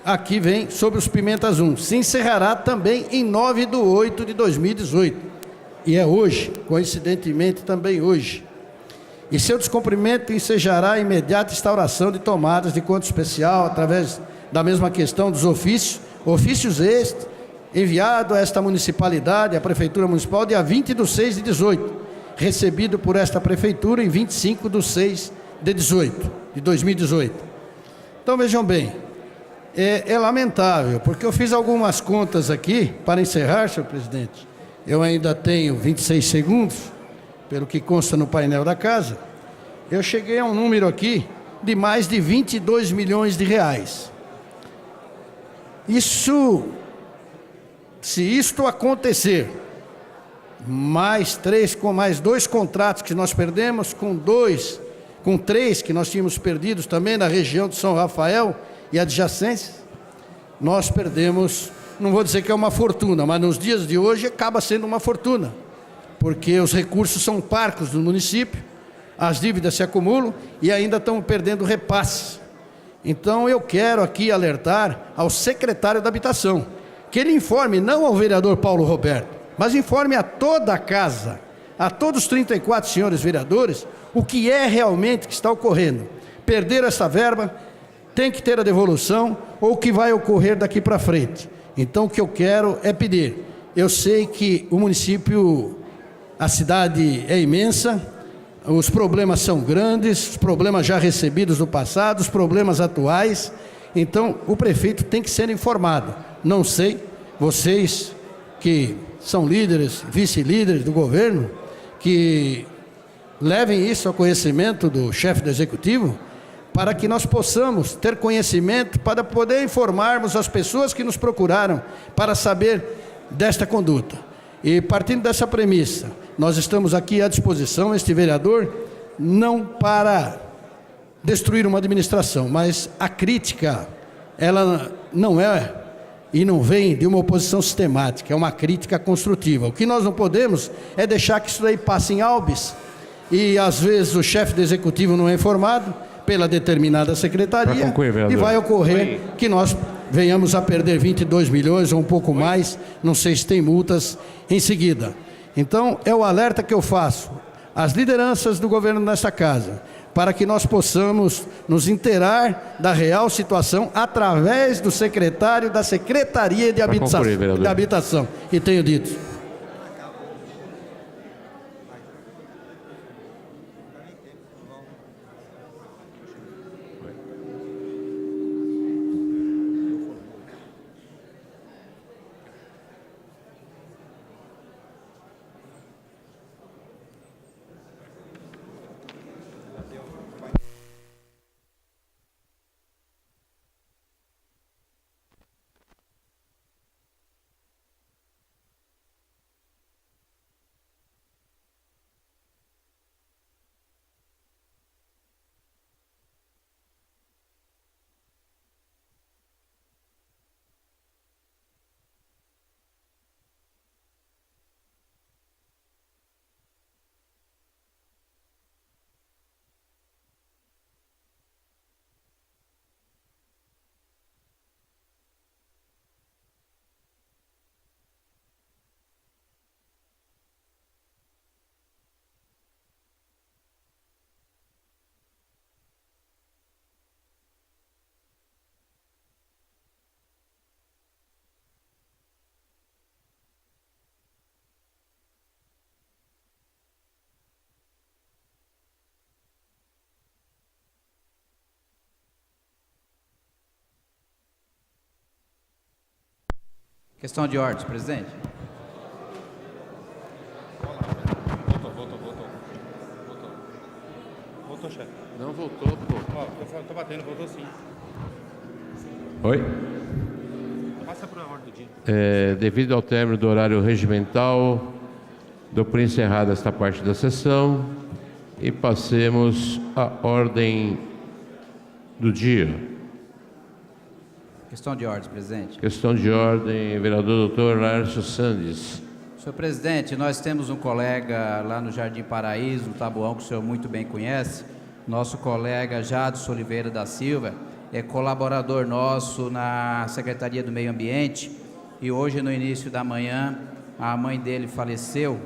aqui vem sobre os Pimentas 1. Se encerrará também em 9/8/2018. E é hoje, coincidentemente também hoje. E seu descumprimento ensejará a imediata instauração de tomadas de conta especial através da mesma questão dos ofícios estes, enviado a esta municipalidade, a Prefeitura Municipal, dia 20/6/18, recebido por esta Prefeitura em 25/6/18, de 2018. Então vejam bem, é lamentável, porque eu fiz algumas contas aqui, para encerrar, senhor presidente, eu ainda tenho 26 segundos, pelo que consta no painel da casa, eu cheguei a um número aqui de mais de 22 milhões de reais. Isso, se isto acontecer, mais 2 contratos que nós perdemos, com 3 que nós tínhamos perdidos também na região de São Rafael e adjacências, nós perdemos, não vou dizer que é uma fortuna, mas nos dias de hoje acaba sendo uma fortuna, porque os recursos são parcos do município, as dívidas se acumulam e ainda estão perdendo repasses. Então eu quero aqui alertar ao secretário da Habitação, que ele informe não ao vereador Paulo Roberto, mas informe a toda a casa, a todos os 34 senhores vereadores, o que é realmente que está ocorrendo. Perderam essa verba, tem que ter a devolução, ou o que vai ocorrer daqui para frente. Então o que eu quero é pedir, eu sei que o município, a cidade é imensa, os problemas são grandes, os problemas já recebidos do passado, os problemas atuais, então o prefeito tem que ser informado. Não sei, vocês que são líderes, vice-líderes do governo, que levem isso ao conhecimento do chefe do executivo, para que nós possamos ter conhecimento, para poder informarmos as pessoas que nos procuraram, para saber desta conduta. E partindo dessa premissa, nós estamos aqui à disposição, este vereador, não para destruir uma administração, mas a crítica, ela não é e não vem de uma oposição sistemática, é uma crítica construtiva. O que nós não podemos é deixar que isso daí passe em albis, e às vezes o chefe do executivo não é informado pela determinada secretaria, e vai ocorrer que nós venhamos a perder 22 milhões ou um pouco mais, não sei se tem multas em seguida. Então é o alerta que eu faço às lideranças do governo nesta casa, para que nós possamos nos inteirar da real situação através do secretário da Secretaria de Habitação. E tenho dito. Questão de ordem, presidente. Voltou, chefe. Não voltou, pô. Ó, tô batendo, voltou sim. Oi? Passa para a ordem do dia. Devido ao término do horário regimental, dou por encerrada esta parte da sessão e passemos à ordem do dia. Questão de ordem, presidente. Questão de ordem, vereador doutor Laércio Sandes. Senhor presidente, nós temos um colega lá no Jardim Paraíso, no Taboão, que o senhor muito bem conhece, nosso colega Jadson Oliveira da Silva, é colaborador nosso na Secretaria do Meio Ambiente, e hoje, no início da manhã, a mãe dele faleceu,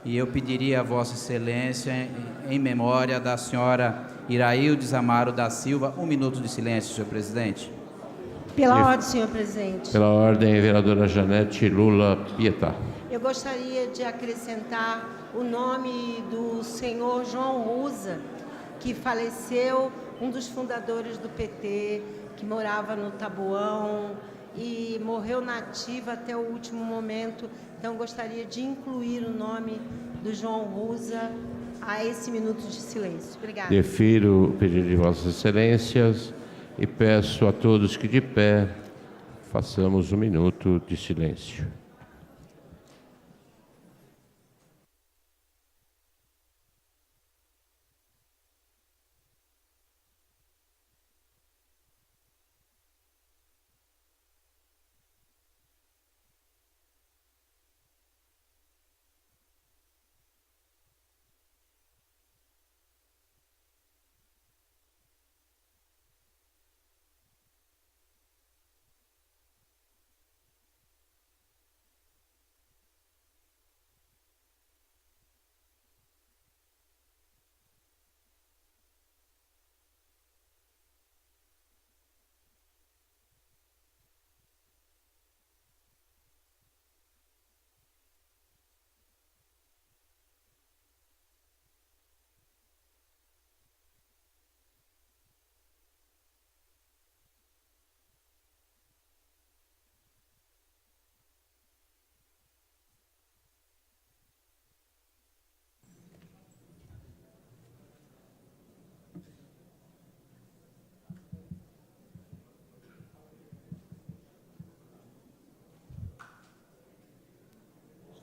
e eu pediria a Vossa Excelência, em memória da senhora Iraildes Amaro da Silva, 1 minuto de silêncio, senhor presidente. Pela ordem, senhor presidente. Pela ordem, vereadora Janete Lula Pietá. Eu gostaria de acrescentar o nome do senhor João Rusa, que faleceu, um dos fundadores do PT, que morava no Taboão e morreu na ativa até o último momento. Então, gostaria de incluir o nome do João Rusa a esse minuto de silêncio. Obrigada. Defiro o pedido de Vossas Excelências e peço a todos que de pé façamos 1 minuto de silêncio.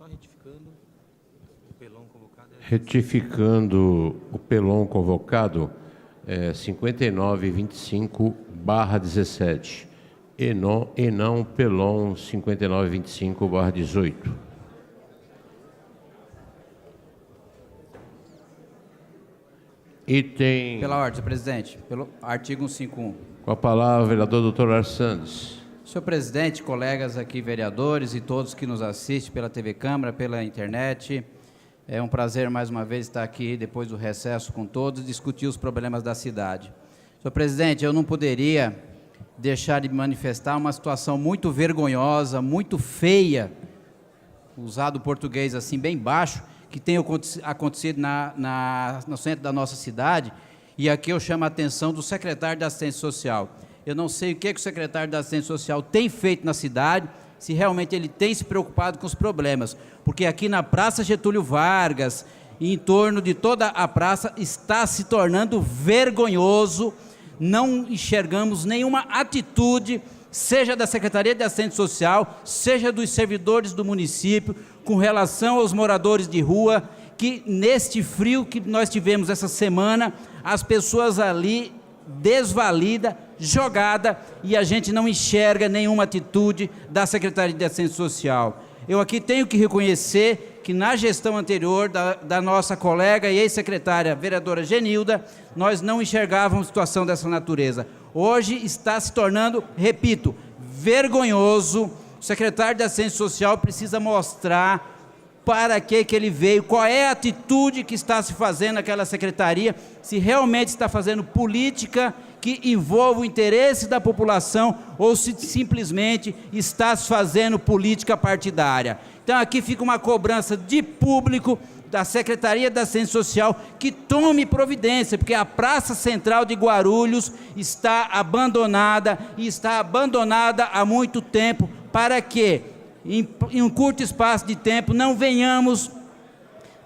Só retificando o pelão convocado. Retificando o pelão convocado, 5925/17 e não pelão 5925/18. Item... Pela ordem, senhor presidente, pelo artigo 151. Com a palavra, o vereador doutor Arsandes. Senhor presidente, colegas aqui, vereadores e todos que nos assistem pela TV Câmara, pela internet, é um prazer mais uma vez estar aqui depois do recesso com todos e discutir os problemas da cidade. Senhor presidente, eu não poderia deixar de manifestar uma situação muito vergonhosa, muito feia, usado o português assim bem baixo, que tem acontecido no centro da nossa cidade, e aqui eu chamo a atenção do secretário da Assistência Social. Eu não sei o que o secretário da Assistência Social tem feito na cidade, se realmente ele tem se preocupado com os problemas, porque aqui na Praça Getúlio Vargas, e em torno de toda a praça, está se tornando vergonhoso, não enxergamos nenhuma atitude, seja da Secretaria de Assistência Social, seja dos servidores do município, com relação aos moradores de rua, que neste frio que nós tivemos essa semana, as pessoas ali desvalida, jogada, e a gente não enxerga nenhuma atitude da Secretaria de Assistência Social. Eu aqui tenho que reconhecer que na gestão anterior da nossa colega e ex-secretária vereadora Genilda, nós não enxergávamos situação dessa natureza. Hoje está se tornando, repito, vergonhoso. O secretário de Assistência Social precisa mostrar para que ele veio, qual é a atitude que está se fazendo naquela secretaria, se realmente está fazendo política que envolve o interesse da população ou se simplesmente está se fazendo política partidária. Então aqui fica uma cobrança de público da Secretaria da Assistência Social que tome providência, porque a Praça Central de Guarulhos está abandonada e está abandonada há muito tempo, para que em um curto espaço de tempo não venhamos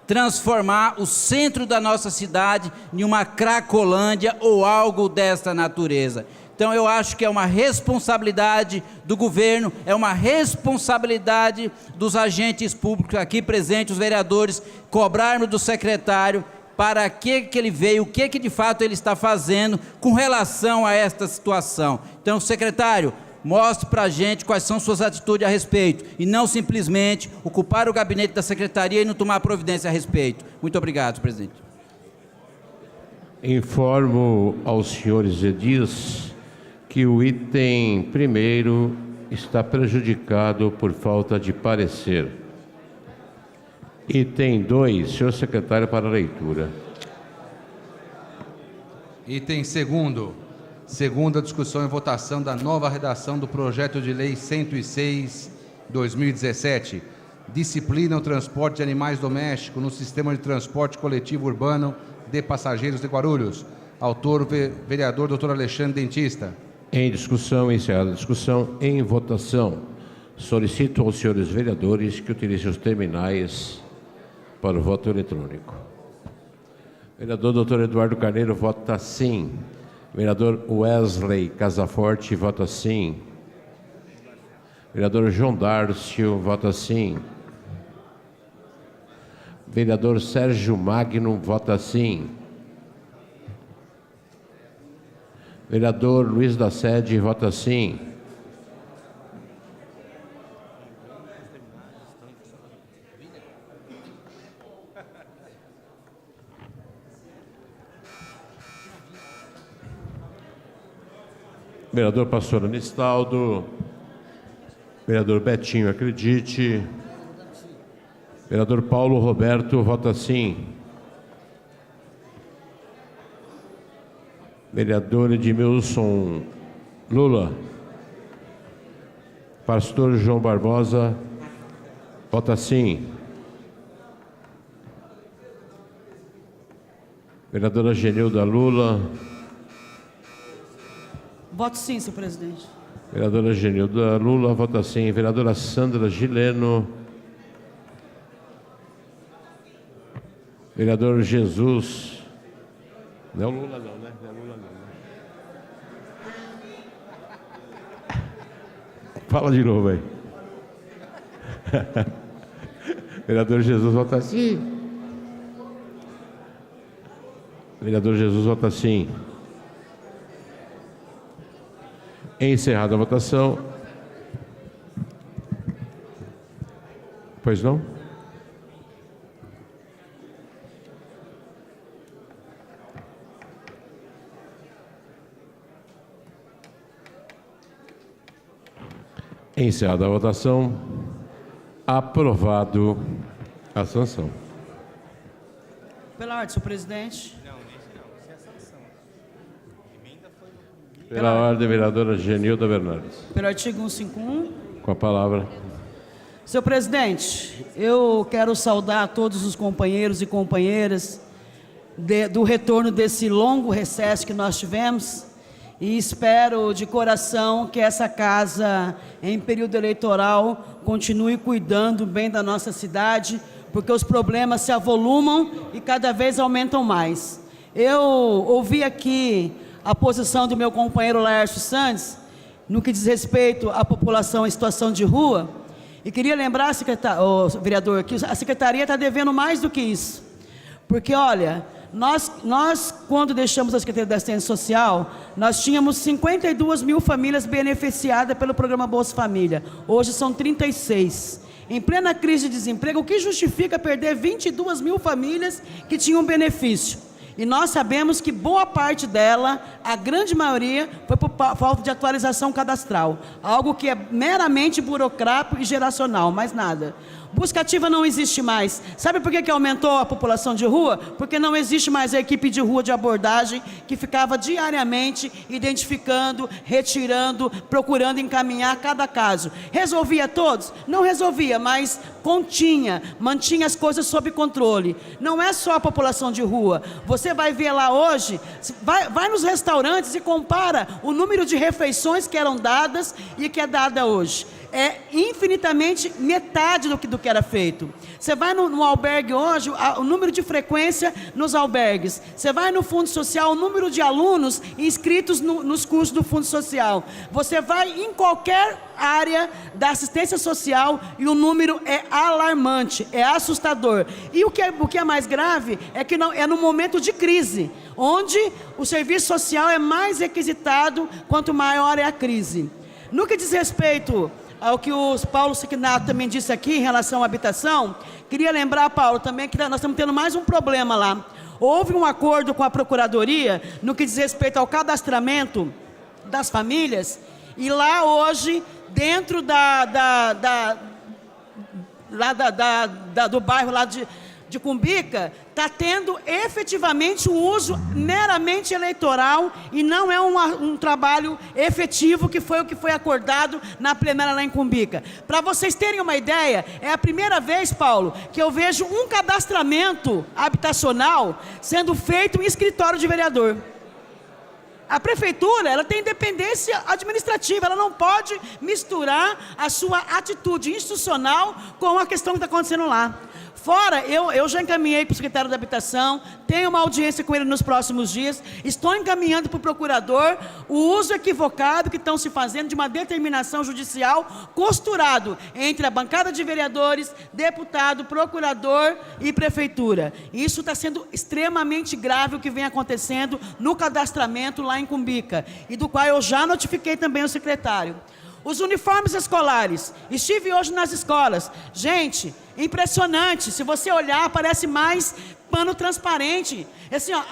transformar o centro da nossa cidade em uma Cracolândia ou algo desta natureza. Então eu acho que é uma responsabilidade do governo, é uma responsabilidade dos agentes públicos aqui presentes, os vereadores, cobrarmos do secretário para que ele veio, o que de fato ele está fazendo com relação a esta situação. Então, secretário, mostre para a gente quais são suas atitudes a respeito, e não simplesmente ocupar o gabinete da secretaria e não tomar providência a respeito. Muito obrigado, presidente. Informo aos senhores edis que o item primeiro está prejudicado por falta de parecer. Item 2, senhor secretário, para leitura. Item segundo. Segunda discussão e votação da nova redação do projeto de lei 106/2017, disciplina o transporte de animais domésticos no sistema de transporte coletivo urbano de passageiros de Guarulhos. Autor, vereador Dr. Alexandre Dentista. Em discussão, encerrada a discussão, em votação. Solicito aos senhores vereadores que utilizem os terminais para o voto eletrônico. Vereador Dr. Eduardo Carneiro vota sim. Vereador Wesley Casaforte vota sim. Vereador João Dárcio vota sim. Vereador Sérgio Magno vota sim. Vereador Luiz da Sede vota sim. Vereador Pastor Anistaldo, vereador Betinho, acredite. Vereador Paulo Roberto vota sim. Vereador Edmilson Lula. Pastor João Barbosa vota sim. Vereadora Genilda Lula. Voto sim, senhor presidente. Vereadora Genilda Lula vota sim. Vereadora Sandra Gileno. Vereador Jesus. Não é o Lula não, né? Não é Lula não, né? Fala de novo aí. Vereador Jesus vota sim. Vereador Jesus vota sim. Encerrada a votação. Pois não? Encerrada a votação. Aprovado a sanção. Pela ordem, senhor presidente. Pela ordem, vereadora Genilda Bernardes. Pelo artigo 151. Com a palavra. Senhor presidente, eu quero saudar todos os companheiros e companheiras do retorno desse longo recesso que nós tivemos e espero de coração que essa casa, em período eleitoral, continue cuidando bem da nossa cidade, porque os problemas se avolumam e cada vez aumentam mais. Eu ouvi aqui a posição do meu companheiro Laércio Santos, no que diz respeito à população em situação de rua, e queria lembrar, vereador, que a Secretaria está devendo mais do que isso, porque, olha, nós quando deixamos a Secretaria da Assistência Social, nós tínhamos 52 mil famílias beneficiadas pelo programa Bolsa Família, hoje são 36. Em plena crise de desemprego, o que justifica perder 22 mil famílias que tinham benefício? E nós sabemos que boa parte dela, a grande maioria, foi por falta de atualização cadastral. Algo que é meramente burocrático e geracional, mais nada. Busca ativa não existe mais. Sabe por que aumentou a população de rua? Porque não existe mais a equipe de rua de abordagem que ficava diariamente identificando, retirando, procurando encaminhar cada caso. Resolvia todos? Não resolvia, mas continha, mantinha as coisas sob controle. Não é só a população de rua. Você vai ver lá hoje, vai nos restaurantes e compara o número de refeições que eram dadas e que é dada hoje. É infinitamente metade do que era feito. Você vai no albergue hoje, o número de frequência nos albergues. Você vai no Fundo Social, o número de alunos inscritos nos cursos do Fundo Social. Você vai em qualquer área da assistência social e o número é alarmante, é assustador. E o que é mais grave é que é no momento de crise, onde o serviço social é mais requisitado quanto maior é a crise. No que diz respeito ao que o Paulo Signato também disse aqui em relação à habitação, queria lembrar, Paulo, também que nós estamos tendo mais um problema lá. Houve um acordo com a Procuradoria no que diz respeito ao cadastramento das famílias, e lá hoje, dentro do bairro lá de Cumbica, está tendo efetivamente um uso meramente eleitoral e não é um trabalho efetivo que foi o que foi acordado na plenária lá em Cumbica. Para vocês terem uma ideia, é a primeira vez, Paulo, que eu vejo um cadastramento habitacional sendo feito em escritório de vereador. A prefeitura, ela tem independência administrativa, ela não pode misturar a sua atitude institucional com a questão que está acontecendo lá. Fora, eu já encaminhei para o secretário da Habitação, tenho uma audiência com ele nos próximos dias, estou encaminhando para o procurador o uso equivocado que estão se fazendo de uma determinação judicial costurado entre a bancada de vereadores, deputado, procurador e prefeitura. Isso está sendo extremamente grave o que vem acontecendo no cadastramento lá em Cumbica, e do qual eu já notifiquei também o secretário. Os uniformes escolares, estive hoje nas escolas, gente, impressionante, se você olhar parece mais pano transparente. Assim, ó,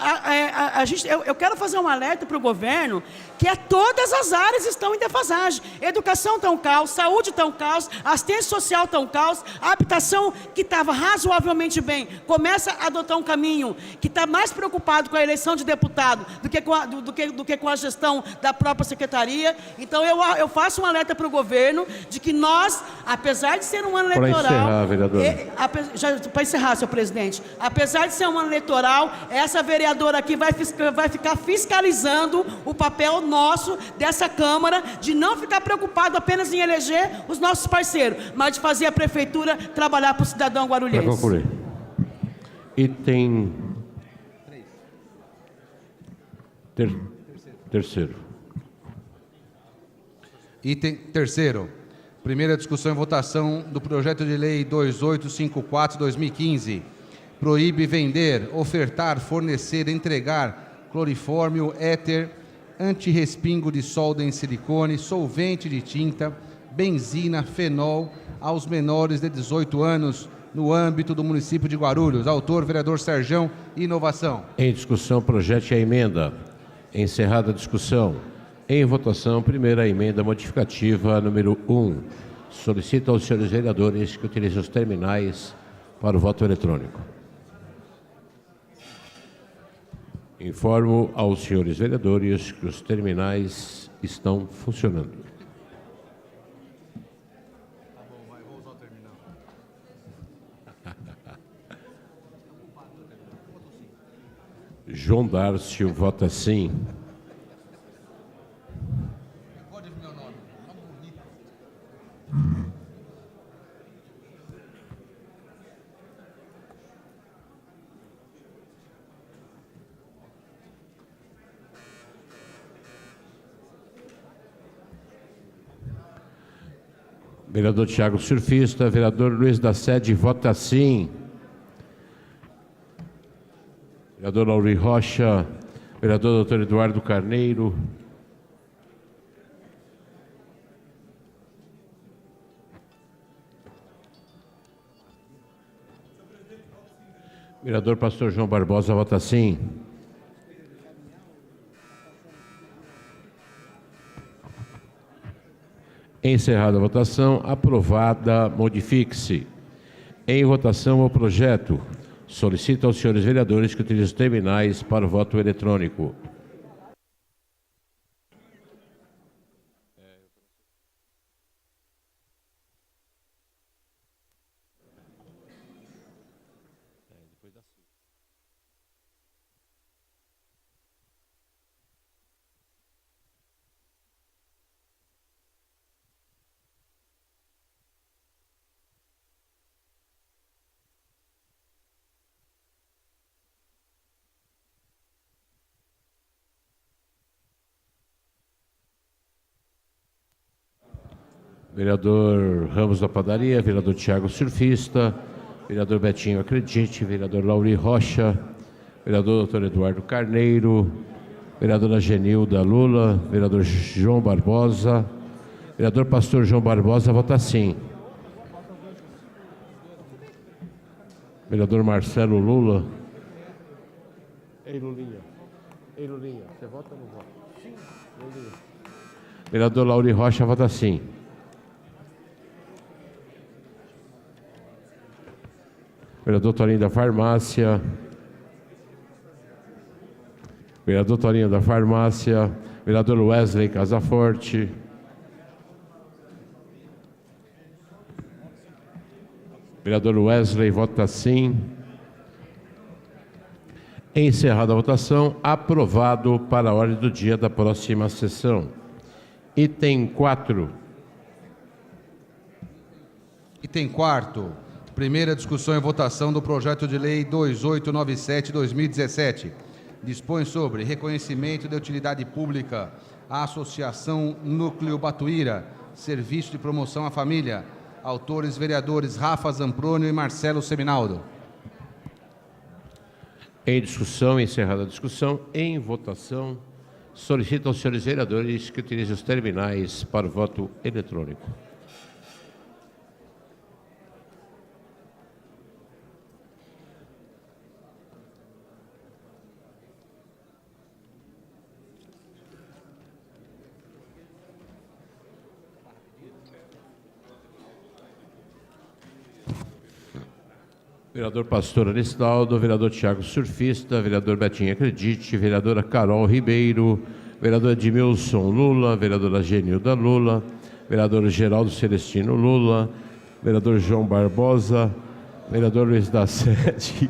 eu quero fazer um alerta para o governo que todas as áreas estão em defasagem. Educação está um caos, saúde está um caos, assistência social está um caos, a habitação que estava razoavelmente bem, começa a adotar um caminho que está mais preocupado com a eleição de deputado do que com a gestão da própria secretaria. Então eu faço um alerta para o governo de que nós, apesar de ser um ano eleitoral... Para encerrar, vereador. Para encerrar, senhor presidente, apesar de ser um ano eleitoral, essa vereadora aqui vai ficar fiscalizando o papel nosso dessa Câmara, de não ficar preocupado apenas em eleger os nossos parceiros, mas de fazer a prefeitura trabalhar para o cidadão guarulhense. Para concluir. Item terceiro. Item terceiro. Primeira discussão e votação do projeto de lei 2854/2015. Proíbe vender, ofertar, fornecer, entregar clorifórmio, éter, antirrespingo de solda em silicone, solvente de tinta, benzina, fenol aos menores de 18 anos no âmbito do município de Guarulhos. Autor, vereador Serjão. Inovação. Em discussão, projeto e a emenda. Encerrada a discussão. Em votação, primeira emenda modificativa número 1. Solicito aos senhores vereadores que utilizem os terminais para o voto eletrônico. Informo aos senhores vereadores que os terminais estão funcionando. João Dárcio vota sim. Vereador Tiago Surfista, vereador Luiz da Sede vota sim. Vereador Lauri Rocha, vereador doutor Eduardo Carneiro. Vereador pastor João Barbosa vota sim. Encerrada a votação, aprovada, modifique-se. Em votação o projeto. Solicito aos senhores vereadores que utilizem os terminais para o voto eletrônico. Vereador Ramos da Padaria, vereador Tiago Surfista, vereador Betinho Acredite, vereador Lauri Rocha, vereador doutor Eduardo Carneiro, vereadora Genilda Lula, vereador João Barbosa, vereador pastor João Barbosa vota sim. Vereador Marcelo Lula. Ei, Lulinha. Ei, Lulinha, você vota ou não vota? Sim. Lulinha. Vereador Lauri Rocha vota sim. Vereador Torinho da Farmácia. Vereador Torinho da Farmácia. Vereador Wesley Casaforte. Vereador Wesley vota sim. Encerrada a votação, aprovado para a ordem do dia da próxima sessão. Item 4. Item 4. Primeira discussão e votação do projeto de lei 2897/2017. Dispõe sobre reconhecimento de utilidade pública à Associação Núcleo Batuíra, Serviço de Promoção à Família. Autores vereadores Rafa Zamprônio e Marcelo Seminaldo. Em discussão, encerrada a discussão, em votação, solicito aos senhores vereadores que utilizem os terminais para o voto eletrônico. Vereador Pastor Aristaldo, vereador Tiago Surfista, vereador Betinho Acredite, vereadora Carol Ribeiro, vereador Edmilson Lula, vereadora Genilda Lula, vereador Geraldo Celestino Lula, vereador João Barbosa, vereador Luiz da Sede.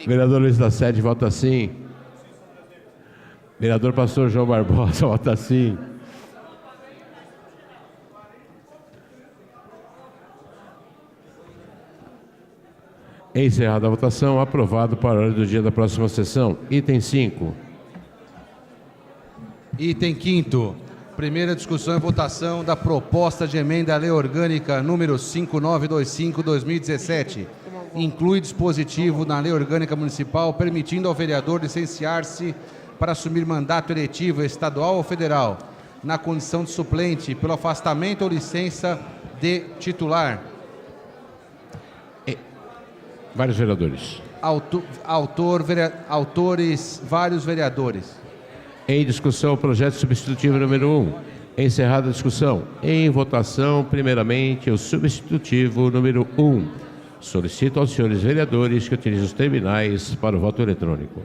Vereador Luiz da Sede vota sim. Vereador Pastor João Barbosa vota sim. Encerrada a votação, aprovado para a ordem do dia da próxima sessão. Item 5. Item 5º. Primeira discussão e votação da proposta de emenda à Lei Orgânica número 5925/2017. Inclui dispositivo na Lei Orgânica Municipal permitindo ao vereador licenciar-se para assumir mandato eletivo estadual ou federal, na condição de suplente, pelo afastamento ou licença de titular. Vários vereadores. Autores, vários vereadores. Em discussão, o projeto substitutivo número 1. Encerrada a discussão. Em votação, primeiramente, o substitutivo número 1. Solicito aos senhores vereadores que utilizem os terminais para o voto eletrônico.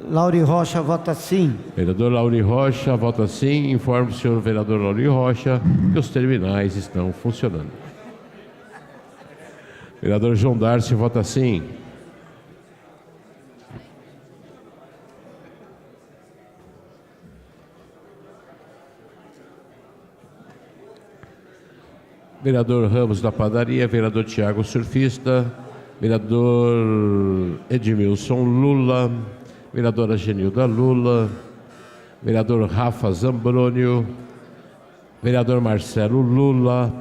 Lauri Rocha vota sim. Vereador Lauri Rocha vota sim. Informo o senhor vereador Lauri Rocha que os terminais estão funcionando. Vereador João Darcy vota sim. Vereador Ramos da Padaria, vereador Tiago Surfista, vereador Edmilson Lula, vereadora Genilda Lula, vereador Rafa Zambrônio, vereador Marcelo Lula,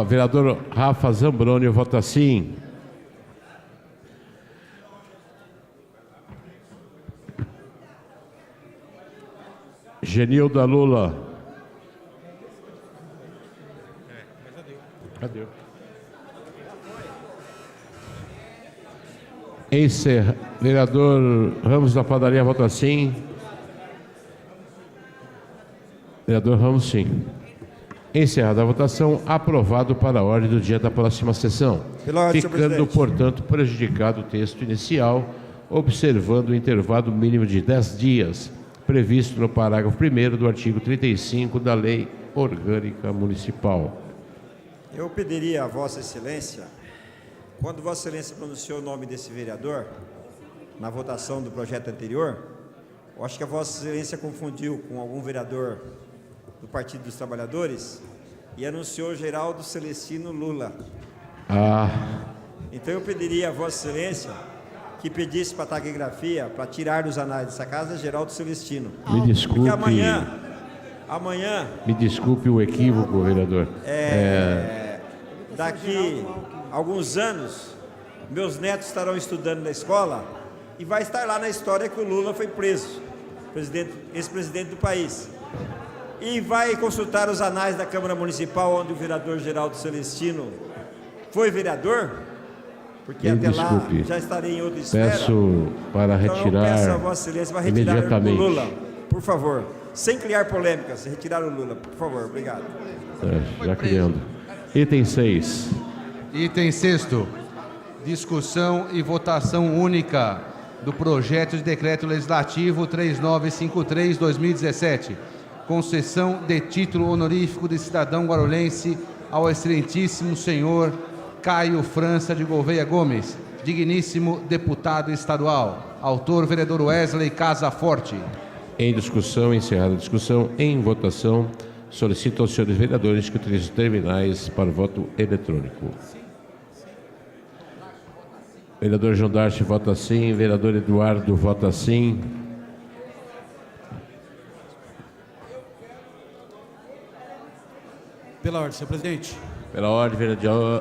vereador Rafa Zambrônio vota sim. Genilda Lula. Cadê? Vereador Ramos da Padaria vota sim. Vereador Ramos sim. Encerrada a votação, aprovado para a ordem do dia da próxima sessão. Ficando, portanto, prejudicado o texto inicial, observando o intervalo mínimo de 10 dias, previsto no parágrafo 1º do artigo 35 da Lei Orgânica Municipal. Eu pediria a Vossa Excelência, quando Vossa Excelência pronunciou o nome desse vereador, na votação do projeto anterior, eu acho que a Vossa Excelência confundiu com algum vereador do Partido dos Trabalhadores e anunciou Geraldo Celestino Lula. Então eu pediria a Vossa Excelência que pedisse para a taquigrafia, para tirar dos anais dessa casa, Geraldo Celestino. Me desculpe. Porque amanhã... Me desculpe o equívoco, vereador. Daqui a alguns anos, meus netos estarão estudando na escola e vai estar lá na história que o Lula foi preso, ex-presidente do país. E vai consultar os anais da Câmara Municipal, onde o vereador Geraldo Celestino foi vereador, porque até lá já estarei em outra esfera. Peço para retirar peço a Vossa Excelência para retirar imediatamente. o Lula, por favor, sem criar polêmicas, retirar o Lula, por favor, obrigado. Já criando. Item 6. Item 6º. Discussão e votação única do projeto de decreto legislativo 3953/2017. Concessão de título honorífico de cidadão guarulhense ao excelentíssimo senhor Caio França de Gouveia Gomes, digníssimo deputado estadual. Autor, vereador Wesley Casa Forte. Em discussão, encerrada a discussão, em votação, solicito aos senhores vereadores que utilizem os terminais para o voto eletrônico. Vereador João Darcy vota sim, vereador Eduardo vota sim. Pela ordem, senhor presidente. Pela ordem,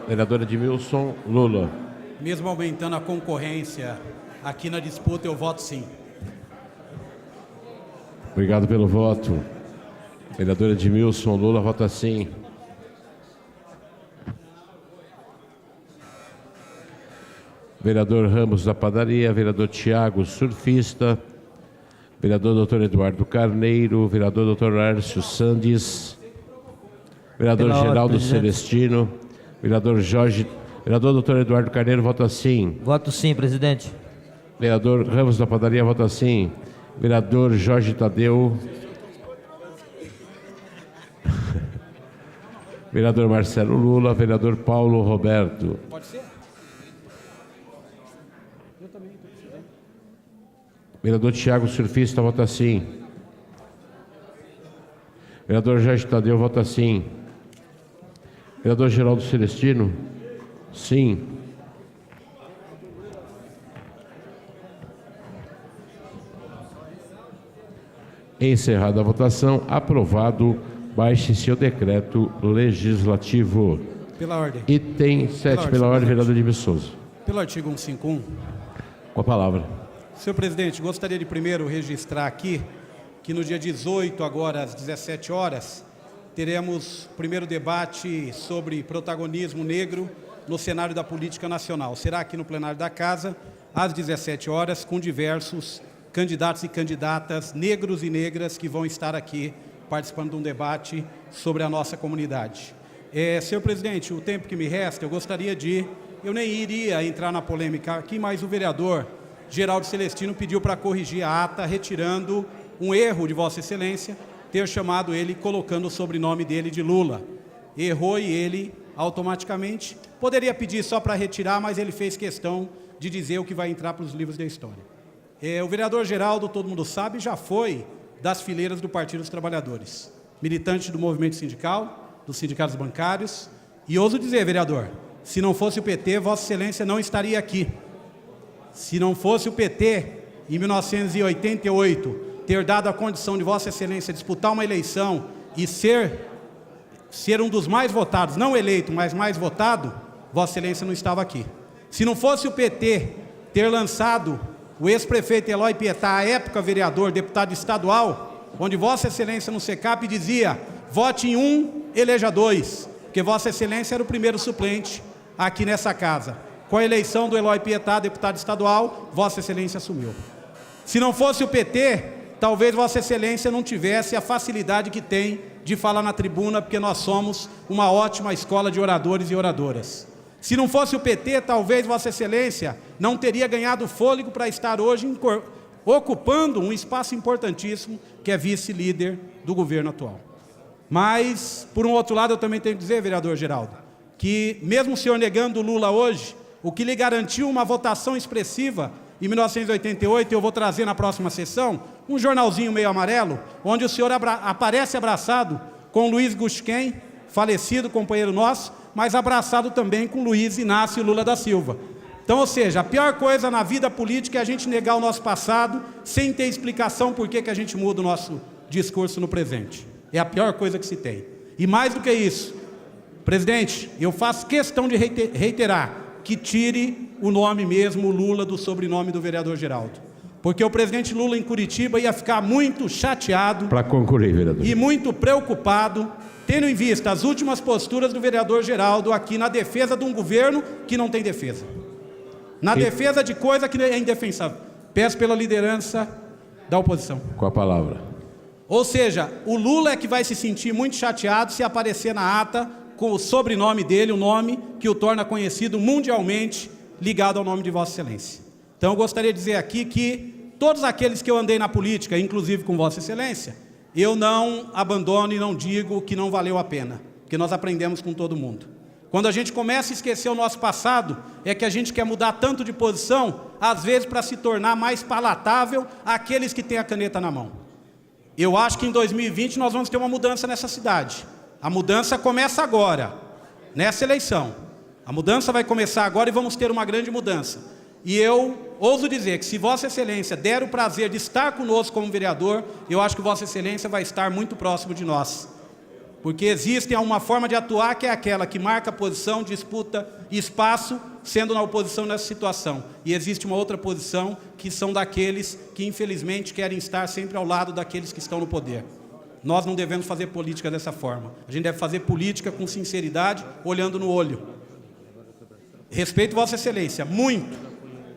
vereador Edmilson Lula. Mesmo aumentando a concorrência aqui na disputa, eu voto sim. Obrigado pelo voto. Vereador Edmilson Lula vota sim. Vereador Ramos da Padaria, vereador Tiago Surfista, vereador doutor Eduardo Carneiro, vereador doutor Arcio Sandes, vereador Geraldo Celestino, vereador doutor Eduardo Carneiro vota sim. Voto sim, presidente. Vereador Ramos da Padaria vota sim. Vereador Jorge Tadeu. Vereador Marcelo Lula, vereador Paulo Roberto. Pode ser? Eu também estou precisando. Vereador Tiago Surfista vota sim. Vereador Jorge Tadeu vota sim. Vereador Geraldo Celestino, sim. Encerrada a votação, aprovado. Baixe-se o decreto legislativo. Pela ordem. Item 7, pela ordem, vereador de Souza. Pelo artigo 151. Com a palavra. Senhor presidente, gostaria de primeiro registrar aqui que no dia 18, agora às 17 horas, teremos o primeiro debate sobre protagonismo negro no cenário da política nacional. Será aqui no plenário da Casa, às 17 horas, com diversos candidatos e candidatas negros e negras que vão estar aqui participando de um debate sobre a nossa comunidade. Senhor presidente, o tempo que me resta, eu gostaria de... Eu nem iria entrar na polêmica aqui, mas o vereador Geraldo Celestino pediu para corrigir a ata, retirando um erro de Vossa Excelência, ter chamado ele, colocando o sobrenome dele de Lula. Errou e ele, automaticamente, poderia pedir só para retirar, mas ele fez questão de dizer o que vai entrar para os livros da história. O vereador Geraldo, todo mundo sabe, já foi das fileiras do Partido dos Trabalhadores, militante do movimento sindical, dos sindicatos bancários, e ouso dizer, vereador, se não fosse o PT, Vossa Excelência não estaria aqui. Se não fosse o PT, em 1988, ter dado a condição de Vossa Excelência disputar uma eleição e ser um dos mais votados, não eleito, mas mais votado, Vossa Excelência não estava aqui. Se não fosse o PT ter lançado o ex-prefeito Eloy Pietá, à época vereador, deputado estadual, onde Vossa Excelência no SECAP dizia, vote em um, eleja dois, porque Vossa Excelência era o primeiro suplente aqui nessa casa. Com a eleição do Eloy Pietá, deputado estadual, Vossa Excelência assumiu. Se não fosse o PT, talvez Vossa Excelência não tivesse a facilidade que tem de falar na tribuna, porque nós somos uma ótima escola de oradores e oradoras. Se não fosse o PT, talvez Vossa Excelência não teria ganhado fôlego para estar hoje ocupando um espaço importantíssimo, que é vice-líder do governo atual. Mas, por um outro lado, eu também tenho que dizer, vereador Geraldo, que mesmo o senhor negando o Lula hoje, o que lhe garantiu uma votação expressiva em 1988, eu vou trazer na próxima sessão, um jornalzinho meio amarelo, onde o senhor aparece abraçado com Luiz Gusquem, falecido companheiro nosso, mas abraçado também com Luiz Inácio Lula da Silva. Então, ou seja, a pior coisa na vida política é a gente negar o nosso passado sem ter explicação por que a gente muda o nosso discurso no presente. É a pior coisa que se tem. E mais do que isso, presidente, eu faço questão de reiterar que tire o nome mesmo, Lula, do sobrenome do vereador Geraldo. Porque o presidente Lula em Curitiba ia ficar muito chateado. Para concluir, vereador. E muito preocupado, tendo em vista as últimas posturas do vereador Geraldo aqui na defesa de um governo que não tem defesa. Na defesa de coisa que é indefensável. Peço pela liderança da oposição. Com a palavra. Ou seja, o Lula é que vai se sentir muito chateado se aparecer na ata com o sobrenome dele, o nome que o torna conhecido mundialmente, ligado ao nome de Vossa Excelência. Então eu gostaria de dizer aqui que todos aqueles que eu andei na política, inclusive com Vossa Excelência, eu não abandono e não digo que não valeu a pena, porque nós aprendemos com todo mundo. Quando a gente começa a esquecer o nosso passado, é que a gente quer mudar tanto de posição, às vezes para se tornar mais palatável àqueles que têm a caneta na mão. Eu acho que em 2020 nós vamos ter uma mudança nessa cidade. A mudança começa agora, nessa eleição. A mudança vai começar agora e vamos ter uma grande mudança. E eu ouso dizer que se Vossa Excelência der o prazer de estar conosco como vereador, eu acho que Vossa Excelência vai estar muito próximo de nós. Porque existe uma forma de atuar que é aquela que marca posição, disputa espaço, sendo na oposição nessa situação. E existe uma outra posição que são daqueles que infelizmente querem estar sempre ao lado daqueles que estão no poder. Nós não devemos fazer política dessa forma. A gente deve fazer política com sinceridade, olhando no olho. Respeito Vossa Excelência, muito.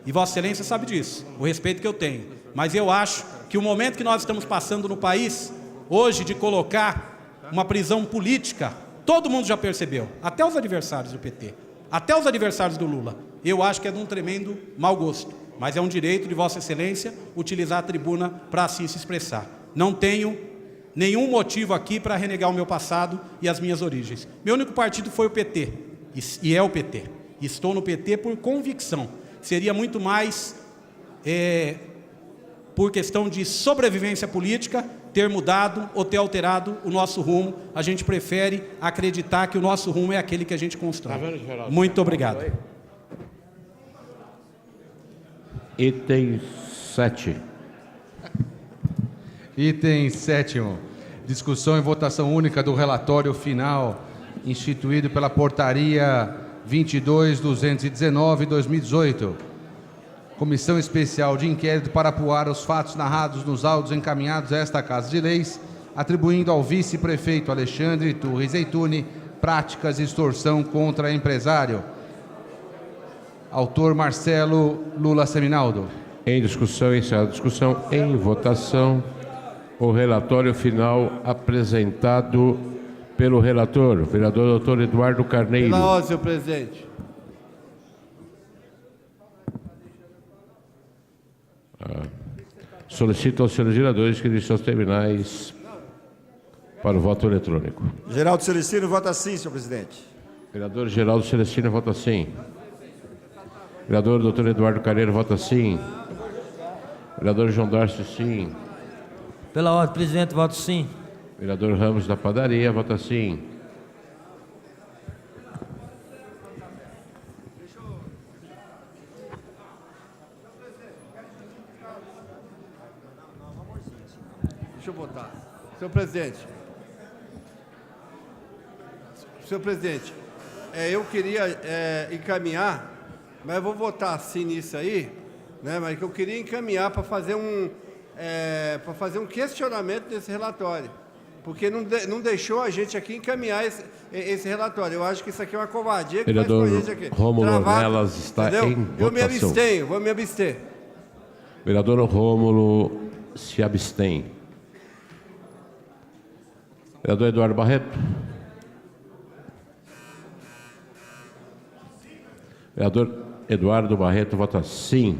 E Vossa Excelência sabe disso, o respeito que eu tenho. Mas eu acho que o momento que nós estamos passando no país, hoje, de colocar uma prisão política, todo mundo já percebeu, até os adversários do PT, até os adversários do Lula. Eu acho que é de um tremendo mau gosto. Mas é um direito de Vossa Excelência utilizar a tribuna para assim se expressar. Não tenho nenhum motivo aqui para renegar o meu passado e as minhas origens. Meu único partido foi o PT, e é o PT. Estou no PT por convicção. Seria muito mais, por questão de sobrevivência política, ter mudado ou ter alterado o nosso rumo. A gente prefere acreditar que o nosso rumo é aquele que a gente constrói. Muito obrigado. Item 7. Item 7º. Discussão e votação única do relatório final instituído pela Portaria 22.219/2018. Comissão Especial de Inquérito para apurar os fatos narrados nos autos encaminhados a esta Casa de Leis, atribuindo ao vice-prefeito Alexandre Turri Zeituni práticas de extorsão contra empresário. Autor Marcelo Lula Seminaldo. Em discussão, encerrada a discussão, em votação, o relatório final apresentado pelo relator, vereador Dr. Eduardo Carneiro. Pela ordem, senhor presidente. Solicito aos senhores vereadores que deixem seus terminais para o voto eletrônico. Geraldo Celestino vota sim, senhor presidente. Vereador Geraldo Celestino vota sim. Vereador Dr. Eduardo Carneiro vota sim. Vereador João Darcio, sim. Pela ordem, presidente, voto sim. Vereador Ramos da Padaria vota sim. Deixa eu votar. Senhor presidente. Senhor presidente, eu queria encaminhar, mas eu vou votar sim nisso aí, né? Mas que eu queria encaminhar para fazer um questionamento desse relatório, porque não deixou a gente aqui encaminhar esse relatório. Eu acho que isso aqui é uma covardia que faz com a gente aqui. Rômulo Ornelas está entendeu? em votação. Eu me abstenho, vou me abster. Vereador Rômulo se abstém. Vereador Eduardo Barreto. Vereador Eduardo Barreto vota sim.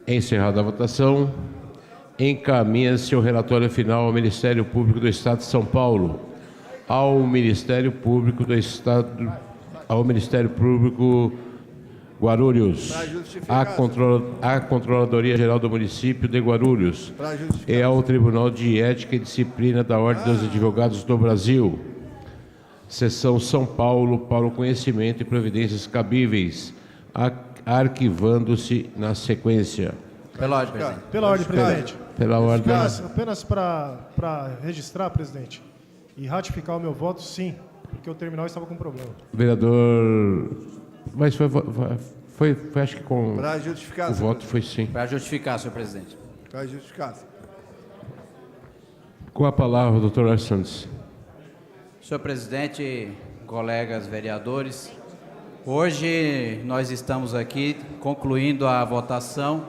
Encerrada a votação, encaminha-se o relatório final ao Ministério Público do Estado de São Paulo, ao Ministério Público do Estado, ao Ministério Público Guarulhos, à Controladoria Geral do Município de Guarulhos e ao Tribunal de Ética e Disciplina da Ordem dos Advogados do Brasil, Seção São Paulo, para o conhecimento e providências cabíveis, arquivando-se na sequência. Pela ordem, presidente. Pela ordem, presidente. Pela ordem. Apenas para registrar, presidente, e ratificar o meu voto, sim, porque o terminal estava com problema. Vereador... Mas foi acho que com... Para justificar. O voto foi sim. Para justificar, senhor presidente. Para justificar. Com a palavra, doutor Arthur Santos. Senhor presidente, colegas vereadores, hoje nós estamos aqui concluindo a votação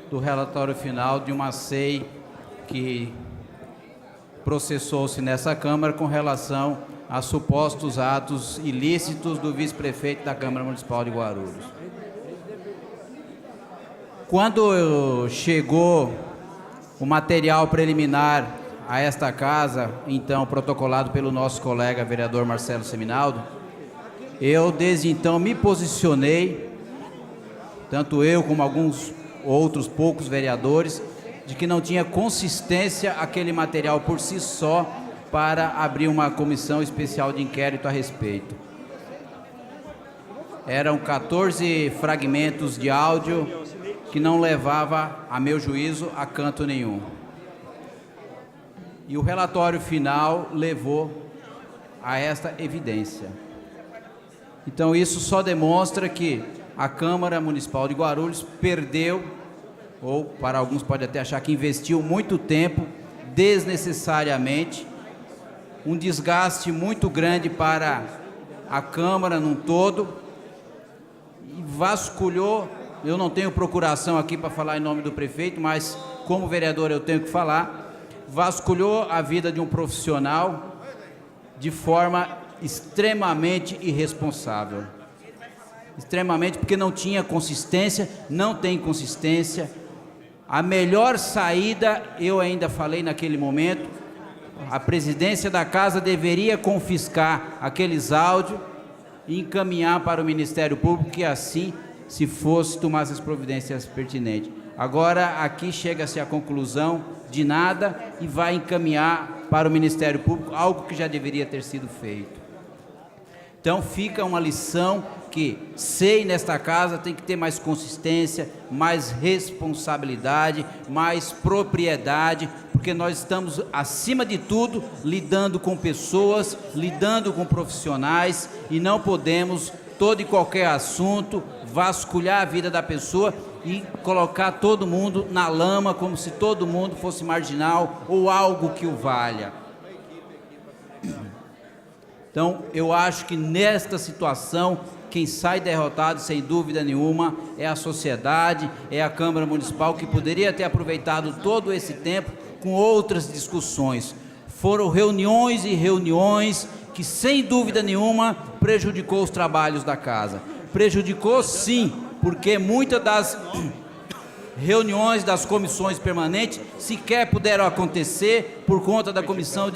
do relatório final de uma SEI que processou-se nessa Câmara com relação a supostos atos ilícitos do vice-prefeito da Câmara Municipal de Guarulhos. Quando chegou o material preliminar a esta casa, então protocolado pelo nosso colega vereador Marcelo Seminaldo, eu desde então me posicionei, tanto eu como alguns outros poucos vereadores, de que não tinha consistência aquele material por si só para abrir uma comissão especial de inquérito a respeito. Eram 14 fragmentos de áudio que não levava, a meu juízo, a canto nenhum. E o relatório final levou a esta evidência. Então isso só demonstra que a Câmara Municipal de Guarulhos perdeu, ou para alguns pode até achar que investiu muito tempo, desnecessariamente, um desgaste muito grande para a Câmara num todo, e vasculhou. Eu não tenho procuração aqui para falar em nome do prefeito, mas como vereador eu tenho que falar, vasculhou a vida de um profissional de forma extremamente irresponsável. Extremamente, porque não tinha consistência, não tem consistência. A melhor saída, eu ainda falei naquele momento, a presidência da casa deveria confiscar aqueles áudios e encaminhar para o Ministério Público, que assim, se fosse, tomasse as providências pertinentes. Agora, aqui chega-se à conclusão de nada e vai encaminhar para o Ministério Público algo que já deveria ter sido feito. Então, fica uma lição que SEI nesta casa tem que ter mais consistência, mais responsabilidade, mais propriedade, porque nós estamos, acima de tudo, lidando com pessoas, lidando com profissionais, e não podemos, todo e qualquer assunto, vasculhar a vida da pessoa e colocar todo mundo na lama como se todo mundo fosse marginal ou algo que o valha. Então, eu acho que nesta situação, quem sai derrotado, sem dúvida nenhuma, é a sociedade, é a Câmara Municipal, que poderia ter aproveitado todo esse tempo com outras discussões. Foram reuniões e reuniões que, sem dúvida nenhuma, prejudicou os trabalhos da casa. Prejudicou, sim, porque muitas das reuniões das comissões permanentes sequer puderam acontecer por conta da comissão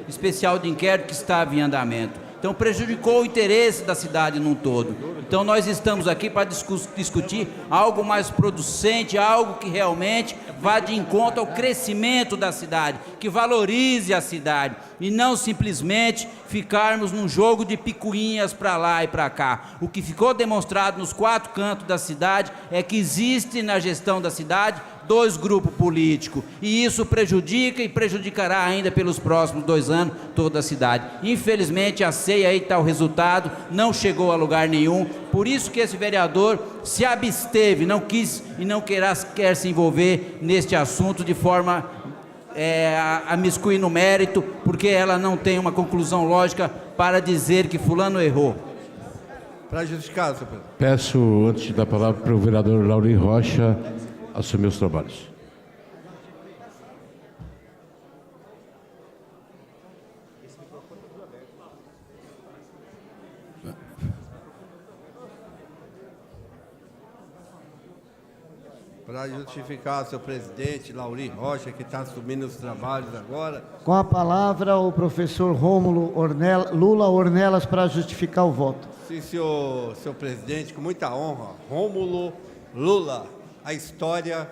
especial de inquérito que estava em andamento. Então prejudicou o interesse da cidade num todo. Então nós estamos aqui para discutir algo mais producente, algo que realmente vá de encontro ao crescimento da cidade, que valorize a cidade, e não simplesmente ficarmos num jogo de picuinhas para lá e para cá. O que ficou demonstrado nos 4 cantos da cidade é que existe na gestão da cidade 2 grupos políticos, e isso prejudica e prejudicará ainda pelos próximos 2 anos toda a cidade. Infelizmente, a SEI, aí está o resultado, não chegou a lugar nenhum. Por isso que esse vereador se absteve, não quis e não quer se envolver neste assunto de forma a miscuir no mérito, porque ela não tem uma conclusão lógica para dizer que fulano errou. Para justificar, senhor presidente. Peço, antes de dar a palavra para o vereador Lauri Rocha, assumir os trabalhos. Para justificar, senhor presidente, Lauri Rocha, que está assumindo os trabalhos agora. Com a palavra, o professor Rômulo Lula Ornelas para justificar o voto. Sim, senhor presidente, com muita honra. Rômulo Lula, a história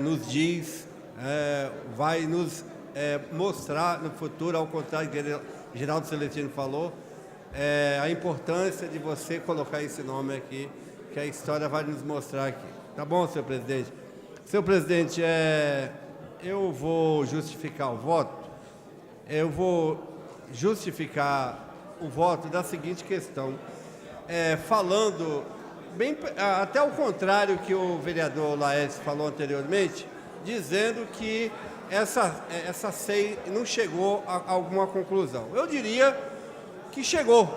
nos diz, vai nos mostrar no futuro, ao contrário do que Geraldo Celestino falou, a importância de você colocar esse nome aqui, que a história vai nos mostrar aqui. Tá bom, senhor presidente? Senhor presidente, eu vou justificar o voto. Eu vou justificar o voto da seguinte questão, falando bem até o contrário que o vereador Laércio falou anteriormente, dizendo que essa SEI não chegou a alguma conclusão. Eu diria que chegou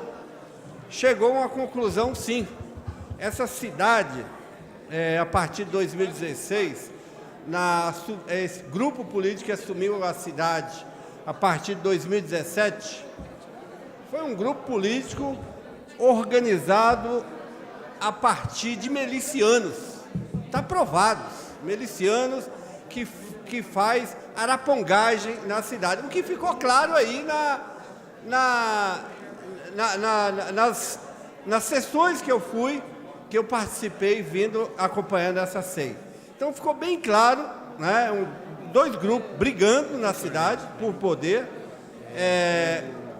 a uma conclusão, sim. Essa cidade, a partir de 2016, esse grupo político que assumiu a cidade a partir de 2017, foi um grupo político organizado a partir de milicianos. Está provado, milicianos que faz arapongagem na cidade. O que ficou claro aí nas sessões que eu fui, que eu participei acompanhando essa SEI. Então ficou bem claro, né, 2 grupos brigando na cidade por poder,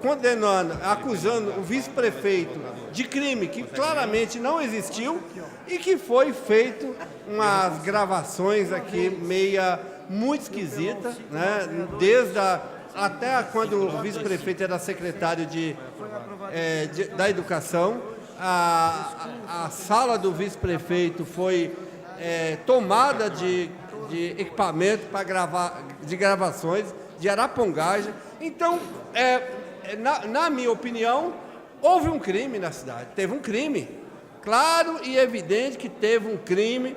condenando, acusando o vice-prefeito de crime que claramente não existiu e que foi feito umas gravações aqui muito esquisitas, né, até quando o vice-prefeito era secretário da Educação. A sala do vice-prefeito foi tomada de equipamento de gravações, de arapongagem. Então, na minha opinião, houve um crime na cidade. Teve um crime, claro e evidente que teve um crime,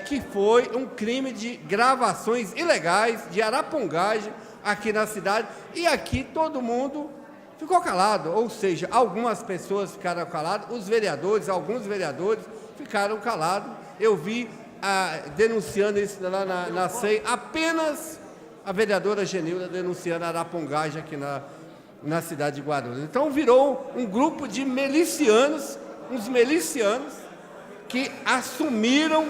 que foi um crime de gravações ilegais, de arapongagem aqui na cidade. E aqui todo mundo ficou calado, ou seja, algumas pessoas ficaram caladas, alguns vereadores ficaram calados. Eu vi denunciando isso lá na SEI, apenas a vereadora Genilda denunciando a arapongagem aqui na cidade de Guarulhos. Então virou um grupo de milicianos, uns milicianos que assumiram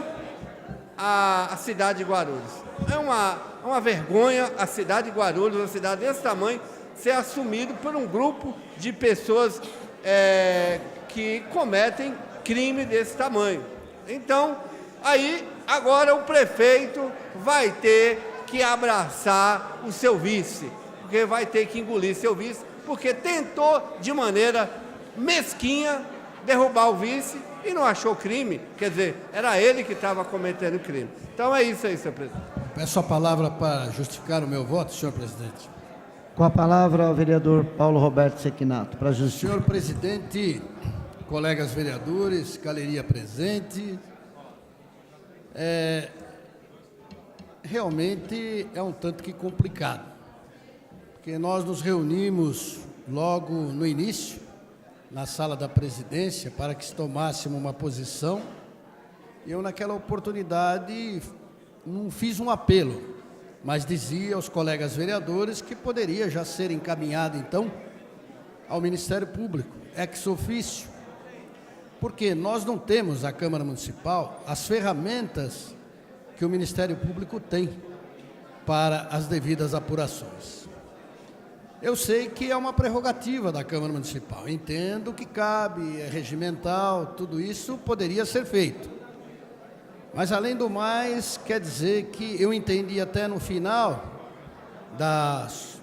a cidade de Guarulhos. É uma vergonha a cidade de Guarulhos, uma cidade desse tamanho, ser assumido por um grupo de pessoas que cometem crime desse tamanho. Então, aí, agora o prefeito vai ter que abraçar o seu vice, porque vai ter que engolir seu vice, porque tentou de maneira mesquinha derrubar o vice e não achou crime, quer dizer, era ele que estava cometendo crime. Então é isso aí, senhor presidente. Peço a palavra para justificar o meu voto, senhor presidente. Com a palavra, o vereador Paulo Roberto Sequinato, para justificar. Senhor presidente, colegas vereadores, galeria presente, realmente é um tanto que complicado, porque nós nos reunimos logo no início, na sala da presidência, para que tomássemos uma posição. Eu, naquela oportunidade, não fiz um apelo, mas dizia aos colegas vereadores que poderia já ser encaminhado, então, ao Ministério Público, ex officio, porque nós não temos, a Câmara Municipal, as ferramentas que o Ministério Público tem para as devidas apurações. Eu sei que é uma prerrogativa da Câmara Municipal, entendo que cabe, é regimental, tudo isso poderia ser feito. Mas, além do mais, quer dizer que eu entendi até no final das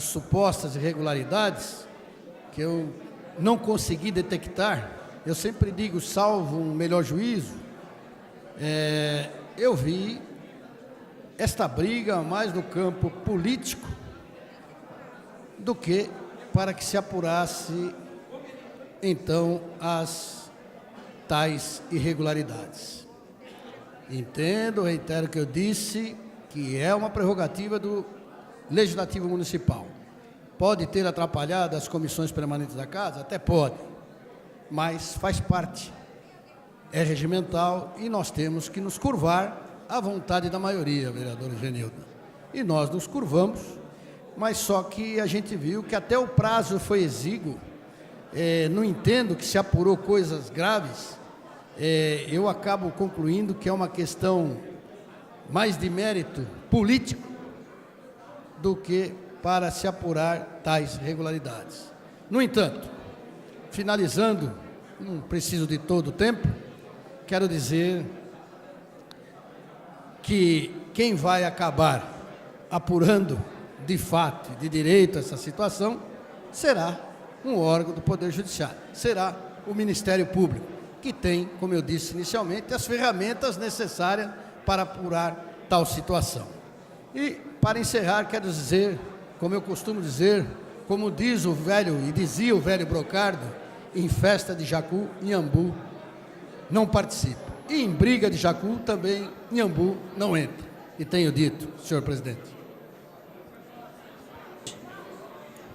supostas irregularidades, que eu não consegui detectar, eu sempre digo, salvo um melhor juízo, eu vi esta briga mais no campo político do que para que se apurasse, então, as tais irregularidades. Entendo, reitero que eu disse, que é uma prerrogativa do Legislativo Municipal. Pode ter atrapalhado as comissões permanentes da Casa? Até pode, mas faz parte. É regimental e nós temos que nos curvar à vontade da maioria, vereador Genildo. E nós nos curvamos, mas só que a gente viu que até o prazo foi exíguo. Não entendo que se apurou coisas graves. Eu acabo concluindo que é uma questão mais de mérito político do que para se apurar tais irregularidades. No entanto, finalizando, não preciso de todo o tempo, quero dizer que quem vai acabar apurando de fato e de direito essa situação será um órgão do Poder Judiciário, será o Ministério Público, que tem, como eu disse inicialmente, as ferramentas necessárias para apurar tal situação. E, para encerrar, quero dizer, como eu costumo dizer, como diz o velho, e dizia o velho Brocardo, em festa de jacu, Inhambu não participa. E em briga de jacu, também Inhambu não entra. E tenho dito, senhor presidente.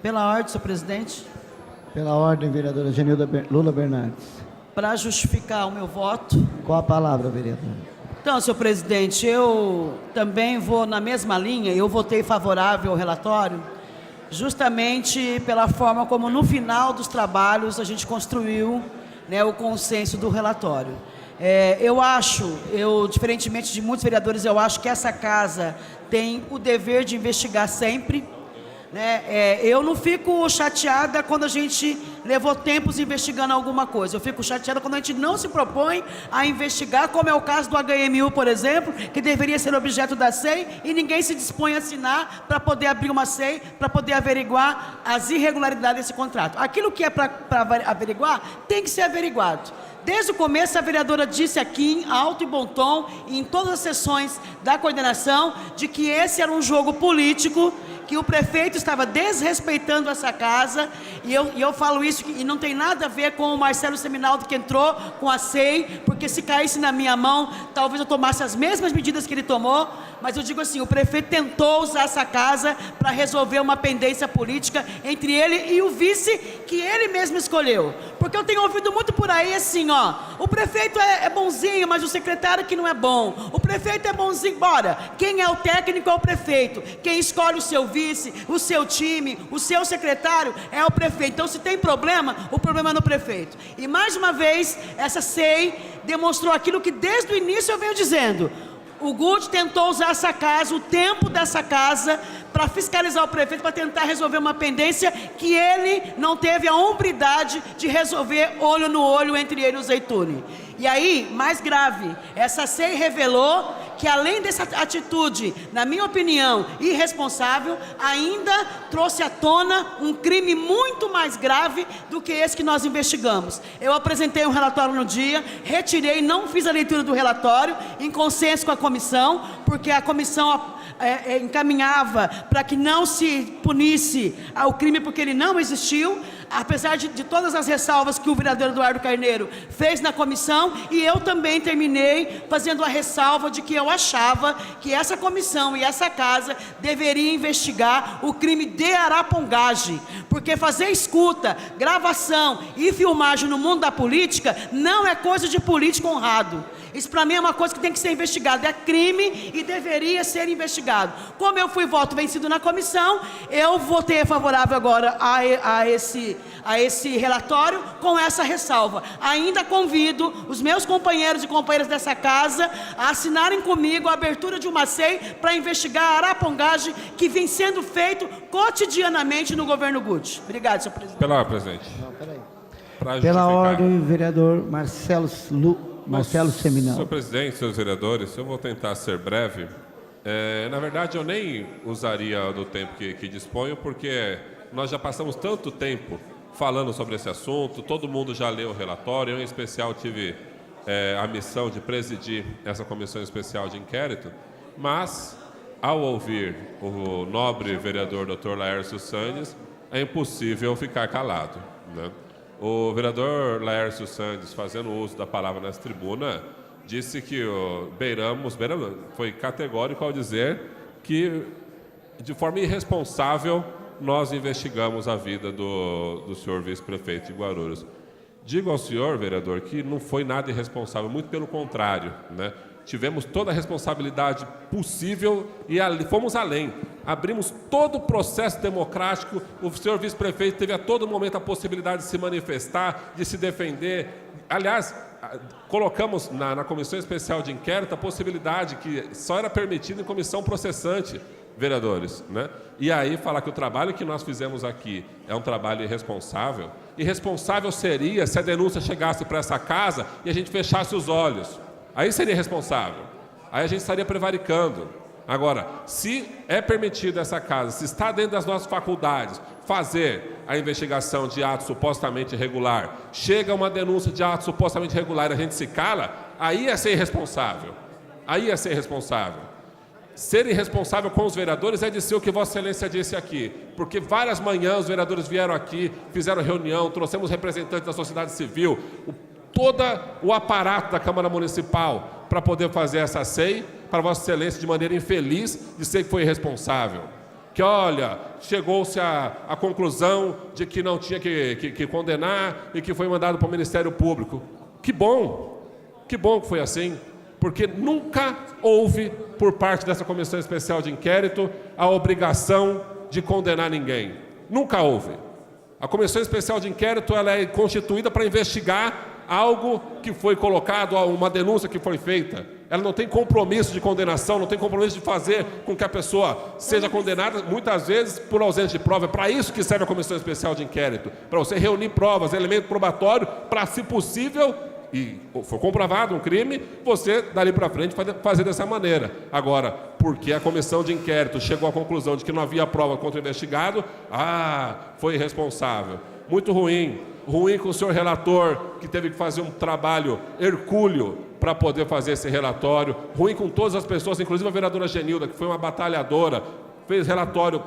Pela ordem, senhor presidente. Pela ordem, vereadora Genilda Lula Bernardes. Para justificar o meu voto. Com a palavra, vereadora. Então, senhor presidente, eu também vou na mesma linha, eu votei favorável ao relatório, justamente pela forma como no final dos trabalhos a gente construiu, né, o consenso do relatório. Diferentemente de muitos vereadores, eu acho que essa casa tem o dever de investigar sempre, né? Eu não fico chateada quando a gente levou tempos investigando alguma coisa. Eu fico chateada quando a gente não se propõe a investigar, como é o caso do HMU, por exemplo, que deveria ser objeto da SEI e ninguém se dispõe a assinar para poder abrir uma SEI, para poder averiguar as irregularidades desse contrato. Aquilo que é para averiguar tem que ser averiguado. Desde o começo, a vereadora disse aqui, em alto e bom tom, em todas as sessões da coordenação, de que esse era um jogo político, que o prefeito estava desrespeitando essa casa, e eu falo isso, e não tem nada a ver com o Marcelo Seminaldo, que entrou com a SEI, porque se caísse na minha mão, talvez eu tomasse as mesmas medidas que ele tomou, mas eu digo assim, o prefeito tentou usar essa casa para resolver uma pendência política entre ele e o vice, que ele mesmo escolheu. Porque eu tenho ouvido muito por aí assim, ó, o prefeito é bonzinho, mas o secretário que não é bom. O prefeito é bonzinho, bora. Quem é o técnico é o prefeito. Quem escolhe o seu vice, o seu time, o seu secretário é o prefeito. Então, se tem problema, o problema é no prefeito. E mais uma vez, essa SEI demonstrou aquilo que desde o início eu venho dizendo. O Guti tentou usar essa casa, o tempo dessa casa, para fiscalizar o prefeito, para tentar resolver uma pendência que ele não teve a hombridade de resolver olho no olho entre ele e o Zeituni. E aí, mais grave, essa SEI revelou que além dessa atitude, na minha opinião, irresponsável, ainda trouxe à tona um crime muito mais grave do que esse que nós investigamos. Eu apresentei um relatório no dia, retirei, não fiz a leitura do relatório, em consenso com a comissão, porque a comissão encaminhava para que não se punisse o crime porque ele não existiu, apesar de todas as ressalvas que o vereador Eduardo Carneiro fez na comissão, e eu também terminei fazendo a ressalva de que eu achava que essa comissão e essa casa deveria investigar o crime de arapongagem, porque fazer escuta, gravação e filmagem no mundo da política não é coisa de político honrado. Isso para mim é uma coisa que tem que ser investigada, é crime e deveria ser investigado. Como eu fui voto vencido na comissão, eu votei favorável agora a esse relatório com essa ressalva. Ainda convido os meus companheiros e companheiras dessa casa a assinarem comigo a abertura de uma SEI para investigar a arapongagem que vem sendo feito cotidianamente no governo Guti. Obrigado, senhor presidente. Pela ordem, presidente. Pela ordem, vereador Marcelo Seminal. Senhor presidente, senhores vereadores, eu vou tentar ser breve. Na verdade, eu nem usaria do tempo que disponho, porque nós já passamos tanto tempo falando sobre esse assunto, todo mundo já leu o relatório, eu em especial tive a missão de presidir essa comissão especial de inquérito, mas ao ouvir o nobre vereador Dr. Laércio Sandes, é impossível ficar calado, né? O vereador Laércio Sandes, fazendo uso da palavra nessa tribuna, disse que Beiramos foi categórico ao dizer que, de forma irresponsável, nós investigamos a vida do senhor vice-prefeito de Guarulhos. Digo ao senhor, vereador, que não foi nada irresponsável, muito pelo contrário, né? Tivemos toda a responsabilidade possível e fomos além. Abrimos todo o processo democrático, o senhor vice-prefeito teve a todo momento a possibilidade de se manifestar, de se defender. Aliás, colocamos na Comissão Especial de Inquérito a possibilidade que só era permitida em comissão processante, vereadores, né? E aí falar que o trabalho que nós fizemos aqui é um trabalho irresponsável. Irresponsável seria se a denúncia chegasse para essa casa e a gente fechasse os olhos. Aí seria irresponsável. Aí a gente estaria prevaricando. Agora, se é permitido essa casa, se está dentro das nossas faculdades, fazer a investigação de ato supostamente irregular, chega uma denúncia de ato supostamente irregular e a gente se cala, aí é ser irresponsável. Aí é ser irresponsável. Ser irresponsável com os vereadores é dizer o que Vossa Excelência disse aqui, porque várias manhãs os vereadores vieram aqui, fizeram reunião, trouxemos representantes da sociedade civil, todo o aparato da Câmara Municipal para poder fazer essa SEI, para Vossa Excelência, de maneira infeliz, dizer que foi irresponsável. Que, olha, chegou-se à conclusão de que não tinha que condenar e que foi mandado para o Ministério Público. Que bom que foi assim, porque nunca houve, por parte dessa Comissão Especial de Inquérito, a obrigação de condenar ninguém. Nunca houve. A Comissão Especial de Inquérito ela é constituída para investigar algo que foi colocado, uma denúncia que foi feita. Ela não tem compromisso de condenação, não tem compromisso de fazer com que a pessoa seja condenada, muitas vezes por ausência de prova. É para isso que serve a Comissão Especial de Inquérito, para você reunir provas, elemento probatório, para, se possível, e for comprovado um crime, você, dali para frente, fazer dessa maneira. Agora, porque a comissão de inquérito chegou à conclusão de que não havia prova contra o investigado, foi irresponsável. Muito ruim. Ruim com o senhor relator, que teve que fazer um trabalho hercúleo para poder fazer esse relatório. Ruim com todas as pessoas, inclusive a vereadora Genilda, que foi uma batalhadora, fez relatório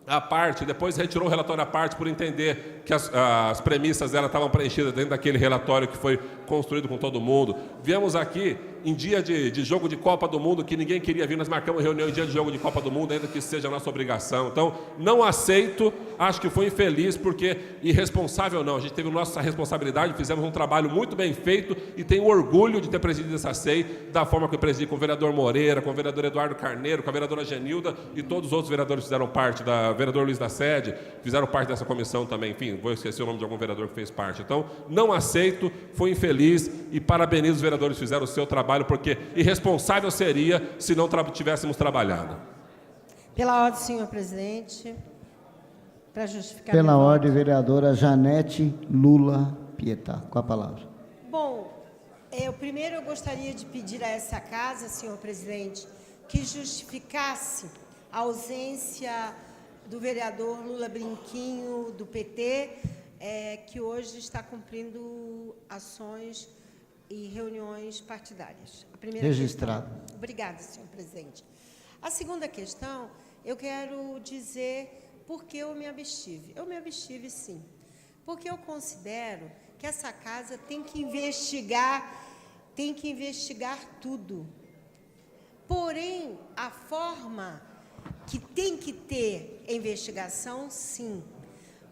à parte, depois retirou o relatório à parte por entender que as premissas dela estavam preenchidas dentro daquele relatório que foi construído com todo mundo. Viemos aqui em dia de jogo de Copa do Mundo, que ninguém queria vir, nós marcamos reunião em dia de jogo de Copa do Mundo, ainda que seja a nossa obrigação. Então, não aceito, acho que foi infeliz, porque irresponsável não, a gente teve nossa responsabilidade, fizemos um trabalho muito bem feito e tenho orgulho de ter presidido essa SEI da forma que eu presidi, com o vereador Moreira, com o vereador Eduardo Carneiro, com a vereadora Genilda e todos os outros vereadores fizeram parte, o vereador Luiz da Sede, fizeram parte dessa comissão também, enfim, vou esquecer o nome de algum vereador que fez parte. Então, não aceito, foi infeliz. feliz e parabenizo os vereadores que fizeram o seu trabalho, porque irresponsável seria se não tivéssemos trabalhado. Pela ordem, senhor presidente. Para justificar. Pela ordem, vereadora Janete Lula Pietá, com a palavra. Bom, primeiro eu gostaria de pedir a essa casa, senhor presidente, que justificasse a ausência do vereador Lula Brinquinho, do PT, que hoje está cumprindo ações e reuniões partidárias. A primeira registrado. Questão. Obrigada, senhor presidente. A segunda questão, eu quero dizer por que eu me abstive. Eu me abstive, sim, porque eu considero que essa casa tem que investigar tudo. Porém, a forma que tem que ter investigação, sim.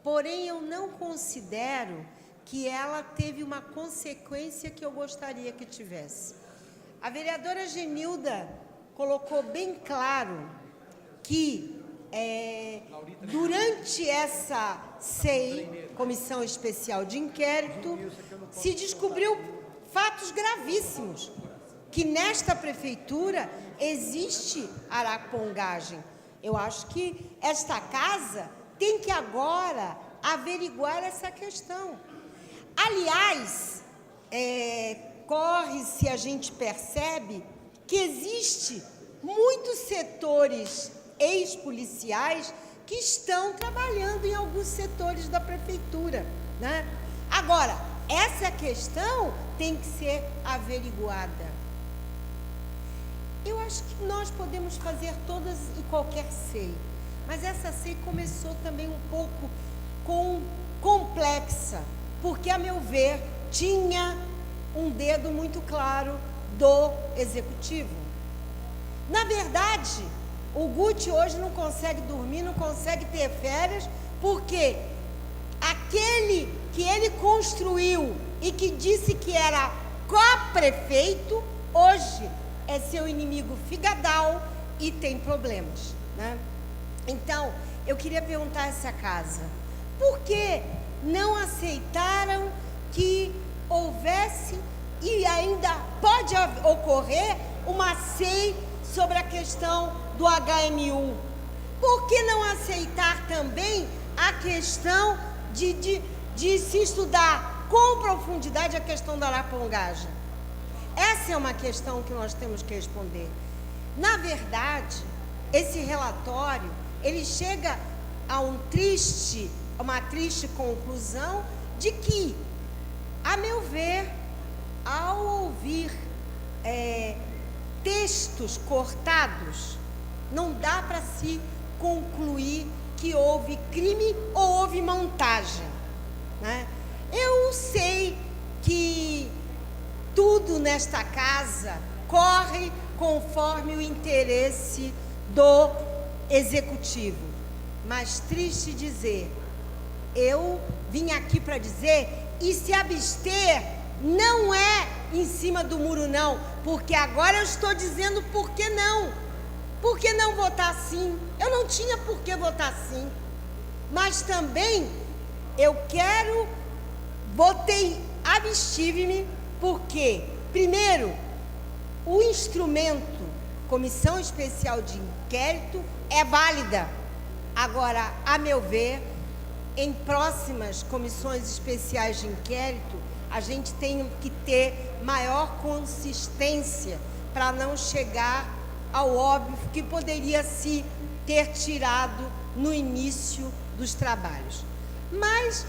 Porém, eu não considero que ela teve uma consequência que eu gostaria que tivesse. A vereadora Genilda colocou bem claro que, durante essa CEI, Comissão Especial de Inquérito, se descobriu fatos gravíssimos, que nesta prefeitura existe arapongagem. Eu acho que esta casa tem que agora averiguar essa questão. Aliás, corre-se, a gente percebe que existe muitos setores ex-policiais que estão trabalhando em alguns setores da prefeitura, né? Agora, essa questão tem que ser averiguada. Eu acho que nós podemos fazer todas e qualquer CEI, mas essa CEI começou também um pouco complexa, porque, a meu ver, tinha um dedo muito claro do Executivo. Na verdade, o Guti hoje não consegue dormir, não consegue ter férias, porque aquele que ele construiu e que disse que era co-prefeito, hoje é seu inimigo figadal e tem problemas, né? Então, eu queria perguntar a essa casa, por que não aceitaram que houvesse, e ainda pode ocorrer, uma CEI sobre a questão do HMU? Por que não aceitar também a questão de se estudar com profundidade a questão da arapongagem? Essa é uma questão que nós temos que responder. Na verdade, esse relatório, ele chega a uma triste conclusão de que, a meu ver, ao ouvir textos cortados, não dá para se concluir que houve crime ou houve montagem, né? Eu sei que tudo nesta casa corre conforme o interesse do Executivo, mas triste dizer, eu vim aqui para dizer, e se abster não é em cima do muro não, porque agora eu estou dizendo por que não. Por que não votar sim? Eu não tinha por que votar sim, mas também eu abstive-me, porque, primeiro, o instrumento Comissão Especial de Inquérito é válida. Agora, a meu ver, em próximas comissões especiais de inquérito, a gente tem que ter maior consistência para não chegar ao óbvio que poderia se ter tirado no início dos trabalhos. Mas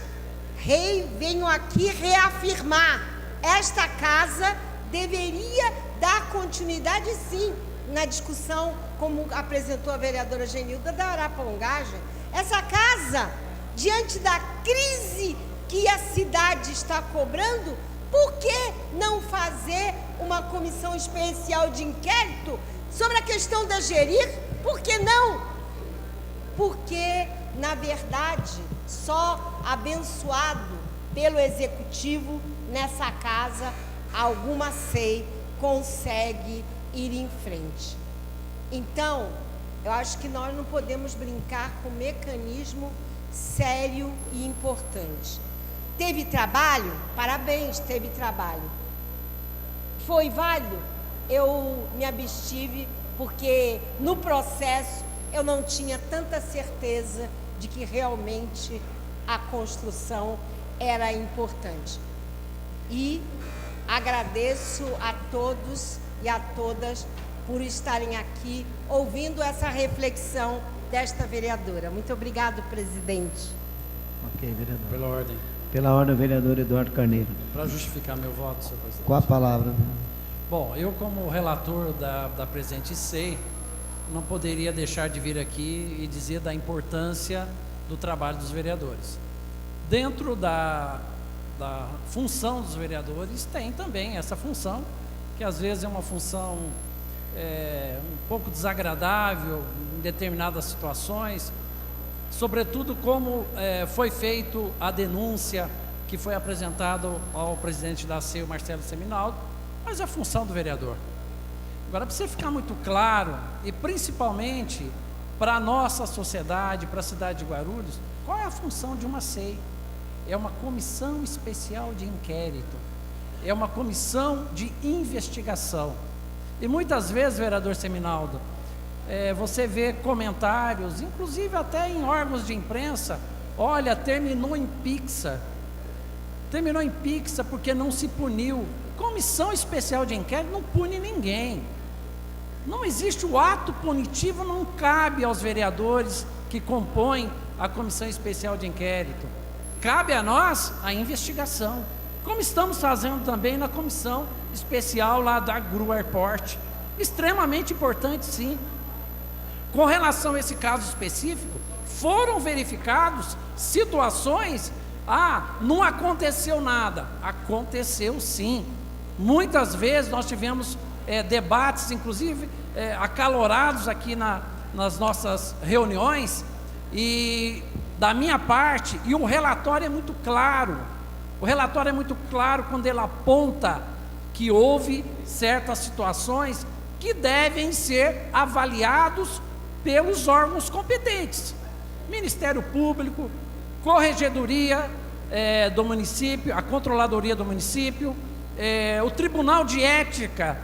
venho aqui reafirmar, esta casa deveria dar continuidade, sim, na discussão, como apresentou a vereadora Genilda, da arapongagem. Essa casa, diante da crise que a cidade está cobrando, por que não fazer uma comissão especial de inquérito sobre a questão da Gerir? Por que não? Porque, na verdade, só abençoado pelo Executivo nessa casa, alguma CEI consegue ir em frente. Então, eu acho que nós não podemos brincar com um mecanismo sério e importante. Teve trabalho? Parabéns, teve trabalho. Foi válido? Eu me abstive porque no processo eu não tinha tanta certeza de que realmente a construção era importante. E agradeço a todos e a todas por estarem aqui ouvindo essa reflexão desta vereadora. Muito obrigado, presidente. Ok, vereador. Pela ordem. Pela ordem, vereador Eduardo Carneiro. Para justificar meu voto, senhor presidente. Com a palavra. Bom, eu como relator da presente SEI, não poderia deixar de vir aqui e dizer da importância do trabalho dos vereadores. Dentro da função dos vereadores, tem também essa função, que às vezes é uma função um pouco desagradável em determinadas situações, sobretudo como foi feito a denúncia que foi apresentada ao presidente da SEI, Marcelo Seminaldo, mas é a função do vereador. Agora, precisa ficar muito claro, e principalmente para a nossa sociedade, para a cidade de Guarulhos, qual é a função de uma SEI? É uma comissão especial de inquérito, é uma comissão de investigação. E muitas vezes, vereador Seminaldo, você vê comentários, inclusive até em órgãos de imprensa, olha, terminou em pizza porque não se puniu. Comissão especial de inquérito não pune ninguém. Não existe o ato punitivo, não cabe aos vereadores que compõem a comissão especial de inquérito. Cabe a nós a investigação, como estamos fazendo também na comissão especial lá da Gru Airport. Extremamente importante, sim. Com relação a esse caso específico, foram verificados situações, não aconteceu nada. Aconteceu sim. Muitas vezes nós tivemos debates, inclusive acalorados aqui nas nossas reuniões, e da minha parte, e o relatório é muito claro, quando ele aponta que houve certas situações que devem ser avaliados pelos órgãos competentes, Ministério Público, Corregedoria do município, a Controladoria do município, o Tribunal de Ética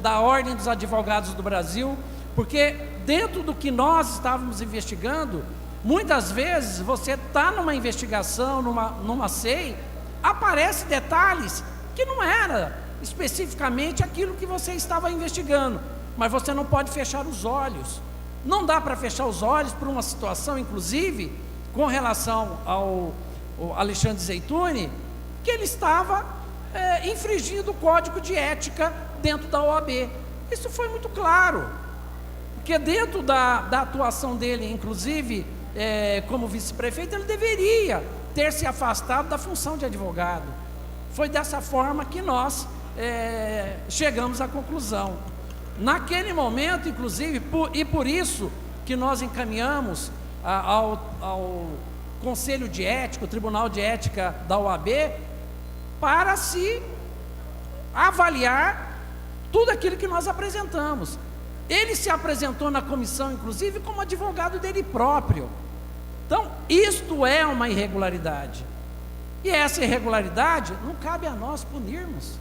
da Ordem dos Advogados do Brasil, porque dentro do que nós estávamos investigando, muitas vezes você está numa investigação, numa SEI, aparecem detalhes que não era especificamente aquilo que você estava investigando, mas você não pode fechar os olhos. Não dá para fechar os olhos por uma situação, inclusive, com relação ao Alexandre Zeituni, que ele estava infringindo o código de ética dentro da OAB. Isso foi muito claro, porque dentro da atuação dele, inclusive, como vice-prefeito, ele deveria ter se afastado da função de advogado. Foi dessa forma que nós chegamos à conclusão. Naquele momento, inclusive, e por isso que nós encaminhamos ao Conselho de Ética, o Tribunal de Ética da OAB, para se avaliar tudo aquilo que nós apresentamos. Ele se apresentou na comissão, inclusive, como advogado dele próprio. Então, isto é uma irregularidade. E essa irregularidade não cabe a nós punirmos.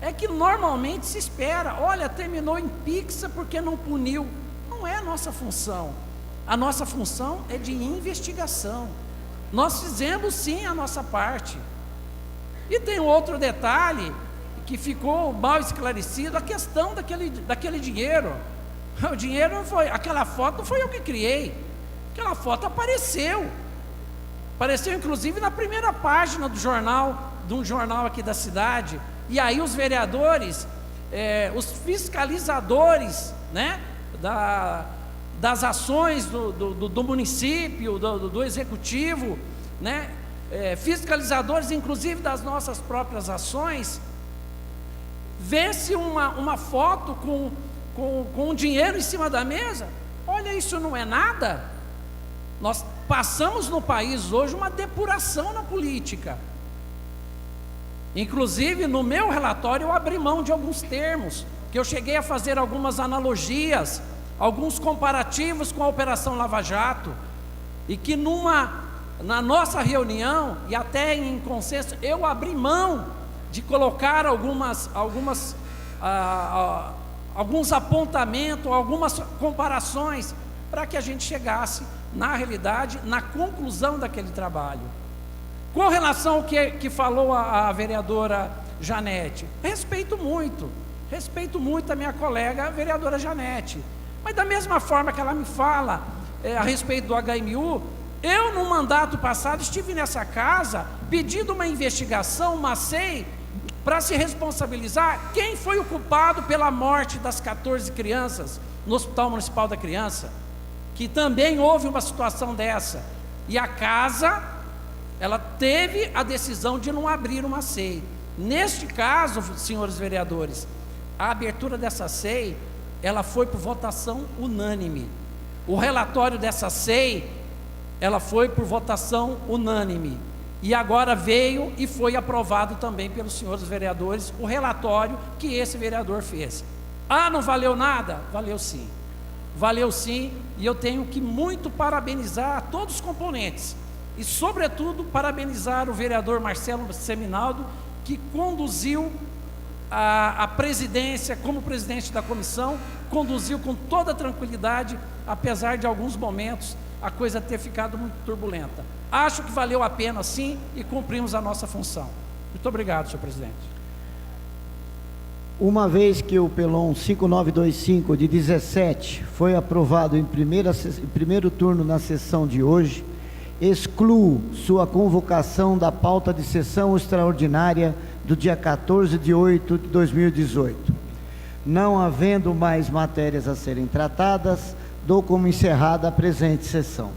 É que normalmente se espera, olha, terminou em pizza porque não puniu. Não é a nossa função. A nossa função é de investigação. Nós fizemos sim a nossa parte. E tem outro detalhe que ficou mal esclarecido, a questão daquele dinheiro. O dinheiro não foi, aquela foto não foi eu que criei. Aquela foto apareceu inclusive na primeira página de um jornal aqui da cidade. E aí os vereadores, os fiscalizadores, né, das ações do município, do executivo, né, fiscalizadores inclusive das nossas próprias ações, vê-se uma foto com dinheiro em cima da mesa. Olha, isso não é nada. Nós passamos no país hoje uma depuração na política. Inclusive no meu relatório eu abri mão de alguns termos, que eu cheguei a fazer algumas analogias, alguns comparativos com a Operação Lava Jato, e que numa na nossa reunião, e até em consenso, eu abri mão de colocar alguns apontamentos, algumas comparações, para que a gente chegasse, na realidade, na conclusão daquele trabalho. Com relação ao que falou a vereadora Janete, respeito muito a minha colega, a vereadora Janete, mas da mesma forma que ela me fala a respeito do HMU, eu no mandato passado estive nessa casa pedindo uma investigação, uma SEI, para se responsabilizar quem foi o culpado pela morte das 14 crianças no Hospital Municipal da Criança, que também houve uma situação dessa, e a casa, ela teve a decisão de não abrir uma SEI. Neste caso, senhores vereadores, a abertura dessa SEI, ela foi por votação unânime. O relatório dessa SEI, ela foi por votação unânime. E agora veio e foi aprovado também pelos senhores vereadores o relatório que esse vereador fez. Ah, não valeu nada? Valeu sim. Valeu sim, e eu tenho que muito parabenizar todos os componentes. E, sobretudo, parabenizar o vereador Marcelo Seminaldo, que conduziu a presidência, como presidente da comissão, conduziu com toda tranquilidade, apesar de alguns momentos a coisa ter ficado muito turbulenta. Acho que valeu a pena sim e cumprimos a nossa função. Muito obrigado, senhor presidente. Uma vez que o PELON 5925 de 17 foi aprovado em primeiro turno na sessão de hoje, excluo sua convocação da pauta de sessão extraordinária do dia 14 de 8 de 2018. Não havendo mais matérias a serem tratadas, dou como encerrada a presente sessão.